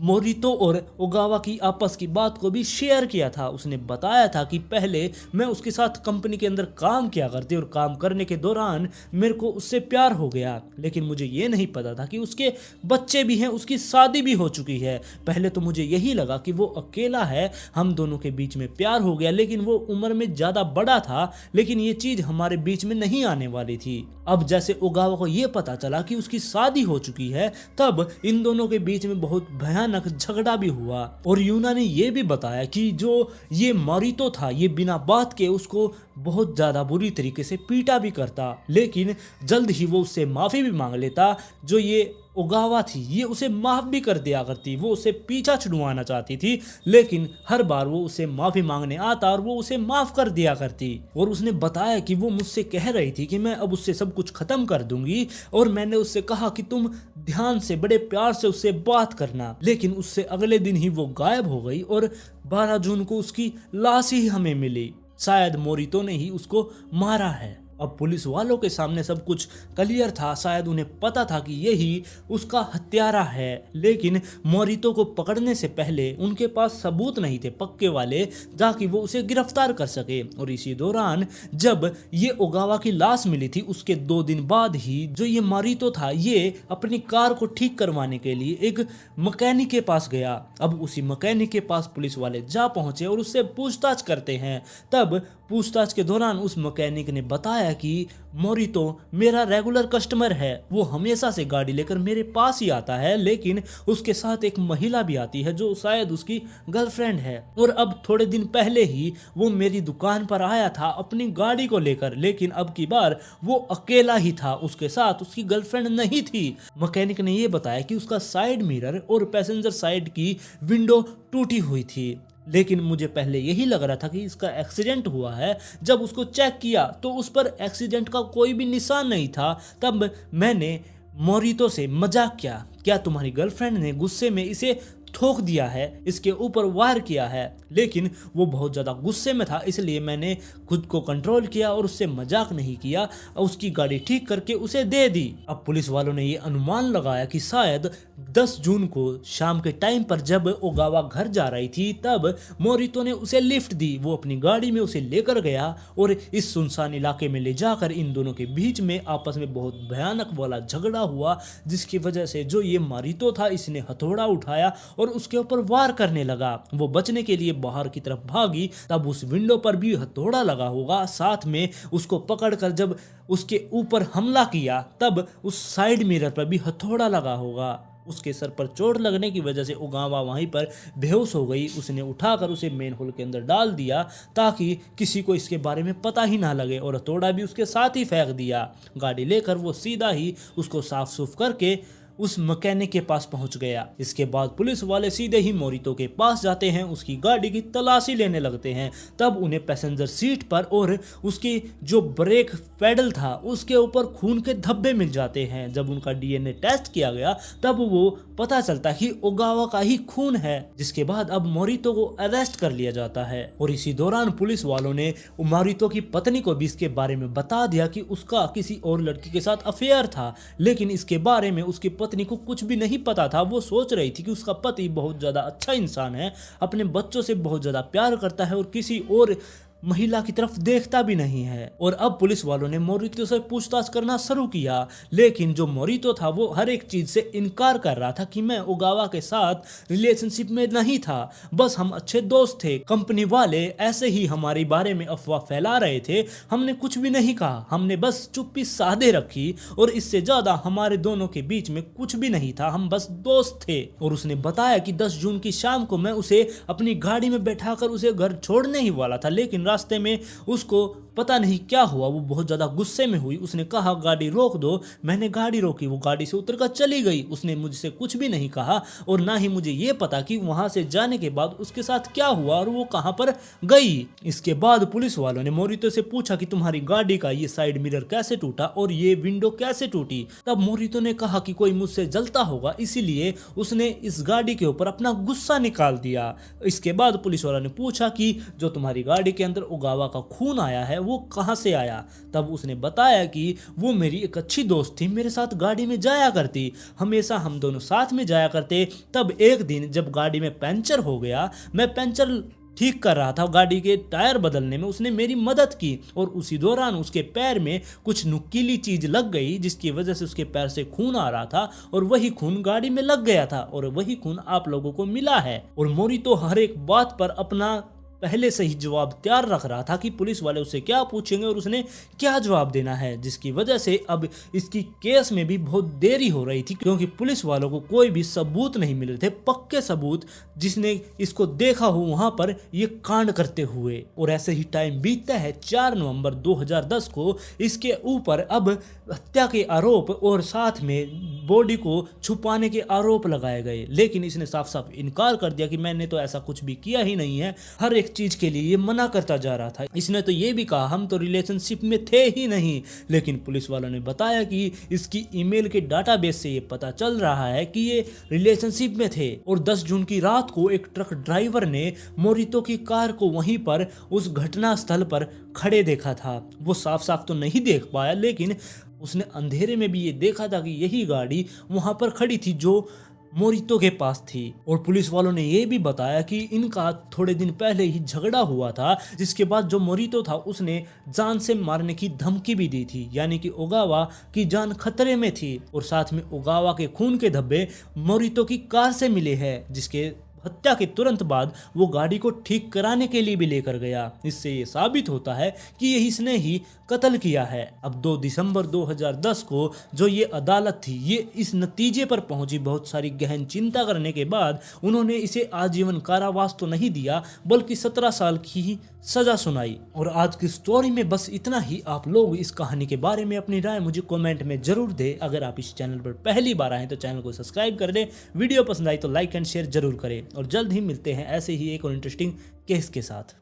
मोरितो और ओगावा की आपस की बात को भी शेयर किया था। उसने बताया था कि पहले मैं उसके साथ कंपनी के अंदर काम किया करती और काम करने के दौरान मेरे को उससे प्यार हो गया, लेकिन मुझे ये नहीं पता था कि उसके बच्चे भी हैं, उसकी शादी भी हो चुकी है। पहले तो मुझे यही लगा कि वो अकेला है, हम दोनों के बीच में प्यार हो गया, लेकिन वो उम्र में ज्यादा बड़ा था, लेकिन ये चीज हमारे बीच में नहीं आने वाली थी। अब जैसे ओगावा को ये पता चला कि उसकी शादी हो चुकी है तब इन दोनों के बीच में बहुत भयानक झगड़ा भी हुआ। और यूना ने ये भी बताया कि जो ये मोरितो था ये बिना बात के उसको बहुत ज्यादा बुरी तरीके से पीटा भी करता, लेकिन जल्द ही वो उससे माफी भी मांग लेता। जो ये ओगावा थी ये उसे माफ भी कर दिया करती, वो उसे पीछा छुड़वाना चाहती थी, लेकिन हर बार वो उसे माफी मांगने आता और वो उसे माफ कर दिया करती। और उसने बताया कि वो मुझसे कह रही थी कि मैं अब उससे सब कुछ खत्म कर दूंगी और मैंने उससे कहा कि तुम ध्यान से बड़े प्यार से उससे बात करना, लेकिन उससे अगले दिन ही वो गायब हो गई और 12 जून को उसकी लाश ही हमें मिली। शायद मोरितो ने ही उसको मारा है। अब पुलिस वालों के सामने सब कुछ क्लियर था, शायद उन्हें पता था कि यही उसका हत्यारा है, लेकिन मोरितो को पकड़ने से पहले उनके पास सबूत नहीं थे पक्के वाले ताकि वो उसे गिरफ्तार कर सके। और इसी दौरान जब ये ओगावा की लाश मिली थी उसके 2 दिन बाद ही जो ये मोरितो था ये अपनी कार को ठीक करवाने के लिए एक मैकेनिक के पास गया। अब उसी मैकेनिक के पास पुलिस वाले जा पहुंचे और उससे पूछताछ करते हैं। तब पूछताछ के दौरान उस मैकेनिक ने बताया कि मोरितो मेरा रेगुलर कस्टमर है, वो हमेशा से गाड़ी लेकर मेरे पास ही आता है, लेकिन उसके साथ एक महिला भी आती है जो शायद उसकी गर्लफ्रेंड है। और अब थोड़े दिन पहले ही वो मेरी दुकान पर आया था अपनी गाड़ी को लेकर, लेकिन अब की बार वो अकेला ही था, उसके साथ उसकी गर्लफ्रेंड नहीं थी। मैकेनिक ने ये बताया कि उसका साइड मिरर और पैसेंजर साइड की विंडो टूटी हुई थी, लेकिन मुझे पहले यही लग रहा था कि इसका एक्सीडेंट हुआ है। जब उसको चेक किया तो उस पर एक्सीडेंट का कोई भी निशान नहीं था। तब मैंने मोरितो से मजाक किया, क्या तुम्हारी गर्लफ्रेंड ने गुस्से में इसे ठोक दिया है, इसके ऊपर वार किया है? लेकिन वो बहुत ज़्यादा गुस्से में था, इसलिए मैंने खुद को कंट्रोल किया और उससे मजाक नहीं किया, उसकी गाड़ी ठीक करके उसे दे दी। अब पुलिस वालों ने ये अनुमान लगाया कि शायद 10 जून को शाम के टाइम पर जब ओगावा घर जा रही थी तब मोरितो ने उसे लिफ्ट दी, वो अपनी गाड़ी में उसे लेकर गया और इस सुनसान इलाके में ले जाकर इन दोनों के बीच में आपस में बहुत भयानक वाला झगड़ा हुआ, जिसकी वजह से जो ये मोरितो था इसने हथौड़ा उठाया और उसके ऊपर वार करने लगा। वो बचने के लिए बाहर की तरफ भागी, तब उस विंडो पर भी हथौड़ा लगा होगा, साथ में उसको पकड़कर जब उसके ऊपर हमला किया तब उस साइड मिरर पर भी हथौड़ा लगा होगा। उसके सर पर चोट लगने की वजह से ओगावा वहीं पर बेहोश हो गई। उसने उठाकर उसे मेन होल के अंदर डाल दिया ताकि किसी को इसके बारे में पता ही ना लगे और हथौड़ा भी उसके साथ ही फेंक दिया। गाड़ी लेकर वो सीधा ही उसको साफ सूफ करके उस मैकेनिक के पास पहुंच गया। इसके बाद पुलिस वाले सीधे ही मोरितो के पास जाते हैं, उसकी गाड़ी की तलाशी लेने लगते हैं। तब उन्हें पैसेंजर सीट पर और उसकी जो ब्रेक पेडल था उसके ऊपर खून के धब्बे मिल जाते हैं। जब उनका डीएनए टेस्ट किया गया तब वो पता चलता कि ओगावा का ही खून है, जिसके बाद अब मोरितो को अरेस्ट कर लिया जाता है। और इसी दौरान पुलिस वालों ने मोरितो की पत्नी को भी इसके बारे में बता दिया कि उसका किसी और लड़की के साथ अफेयर था, लेकिन इसके बारे में उसकी पत्नी को कुछ भी नहीं पता था। वो सोच रही थी कि उसका पति बहुत ज्यादा अच्छा इंसान है, अपने बच्चों से बहुत ज्यादा प्यार करता है और किसी और महिला की तरफ देखता भी नहीं है। और अब पुलिस वालों ने मोरितो से पूछताछ करना शुरू किया, लेकिन जो मोरितो था वो हर एक चीज से इनकार कर रहा था कि मैं ओगावा के साथ रिलेशनशिप में नहीं था, बस हम अच्छे दोस्त थे। कंपनी वाले ऐसे ही हमारे बारे में अफवाह फैला रहे थे, हमने कुछ भी नहीं कहा, हमने बस चुप्पी साधे रखी और इससे ज्यादा हमारे दोनों के बीच में कुछ भी नहीं था, हम बस दोस्त थे। और उसने बताया कि 10 जून की शाम को मैं उसे अपनी गाड़ी में बैठाकर उसे घर छोड़ने ही वाला था, लेकिन रास्ते में उसको पता नहीं क्या हुआ, वो बहुत ज़्यादा गुस्से में हुई। उसने कहा गाड़ी रोक दो। मैंने गाड़ी रोकी, वो गाड़ी से उतरकर चली गई। उसने मुझसे कुछ भी नहीं कहा और ना ही मुझे ये पता कि वहाँ से जाने के बाद उसके साथ क्या हुआ और वो कहाँ पर गई। इसके बाद पुलिस वालों ने मोरितो से पूछा कि तुम्हारी गाड़ी का ये साइड मिरर कैसे टूटा और ये विंडो कैसे टूटी। तब मोरितो ने कहा कि कोई मुझसे जलता होगा, इसीलिए उसने इस गाड़ी के ऊपर अपना गुस्सा निकाल दिया। इसके बाद पुलिस वालों ने पूछा कि जो तुम्हारी गाड़ी के अंदर ओगावा का खून आया है वो कहाँ से आया। तब उसने बताया कि वो मेरी एक अच्छी दोस्त थी, मेरे साथ गाड़ी में जाया करती, हमेशा हम दोनों साथ में जाया करते। तब एक दिन जब गाड़ी में पंचर हो गया, मैं पंचर ठीक कर रहा था, गाड़ी के टायर बदलने में उसने मेरी मदद की और उसी दौरान उसके पैर में कुछ नुकीली चीज लग गई जिसकी वजह से उसके पैर से खून आ रहा था और वही खून गाड़ी में लग गया था और वही खून आप लोगों को मिला है। और मोरितो हर एक बात पर अपना पहले से ही जवाब तैयार रख रहा था कि पुलिस वाले उससे क्या पूछेंगे और उसने क्या जवाब देना है, जिसकी वजह से अब इसकी केस में भी बहुत देरी हो रही थी क्योंकि पुलिस वालों को कोई भी सबूत नहीं मिल रहे थे, पक्के सबूत जिसने इसको देखा हो वहां पर ये कांड करते हुए। और ऐसे ही टाइम बीतता है। 4 नवंबर 2010 को इसके ऊपर अब हत्या के आरोप और साथ में बॉडी को छुपाने के आरोप लगाए गए, लेकिन इसने साफ साफ इनकार कर दिया कि मैंने तो ऐसा कुछ भी किया ही नहीं है। हर एक चीज के लिए ये मना करता जा रहा था। इसने तो ये भी कहा हम तो रिलेशनशिप में थे ही नहीं, लेकिन पुलिस वालों ने बताया कि इसकी ईमेल के डाटाबेस से ये पता चल रहा है कि ये रिलेशनशिप में थे। और 10 जून की रात को एक ट्रक ड्राइवर ने मोरितो की कार को वहीं पर उस घटना स्थल पर खड़े देखा था। वो साफ साफ तो नहीं देख पाया, लेकिन उसने अंधेरे में भी ये देखा था कि यही गाड़ी वहां पर खड़ी थी जो मोरितो के पास थी। और पुलिस वालों ने यह भी बताया कि इनका थोड़े दिन पहले ही झगड़ा हुआ था, जिसके बाद जो मोरितो था उसने जान से मारने की धमकी भी दी थी, यानी कि ओगावा की जान खतरे में थी। और साथ में ओगावा के खून के धब्बे मोरितो की कार से मिले हैं, जिसके हत्या के तुरंत बाद वो गाड़ी को ठीक कराने के लिए भी लेकर गया। इससे ये साबित होता है कि ये इसने ही कत्ल किया है। अब 2 दिसंबर 2010 को जो ये अदालत थी ये इस नतीजे पर पहुंची, बहुत सारी गहन चिंता करने के बाद उन्होंने इसे आजीवन कारावास तो नहीं दिया बल्कि 17 साल की ही सजा सुनाई। और आज की स्टोरी में बस इतना ही। आप लोग इस कहानी के बारे में अपनी राय मुझे कमेंट में जरूर दें। अगर आप इस चैनल पर पहली बार आए तो चैनल को सब्सक्राइब कर दें, वीडियो पसंद आई तो लाइक एंड शेयर जरूर करें। और जल्द ही मिलते हैं ऐसे ही एक और इंटरेस्टिंग केस के साथ।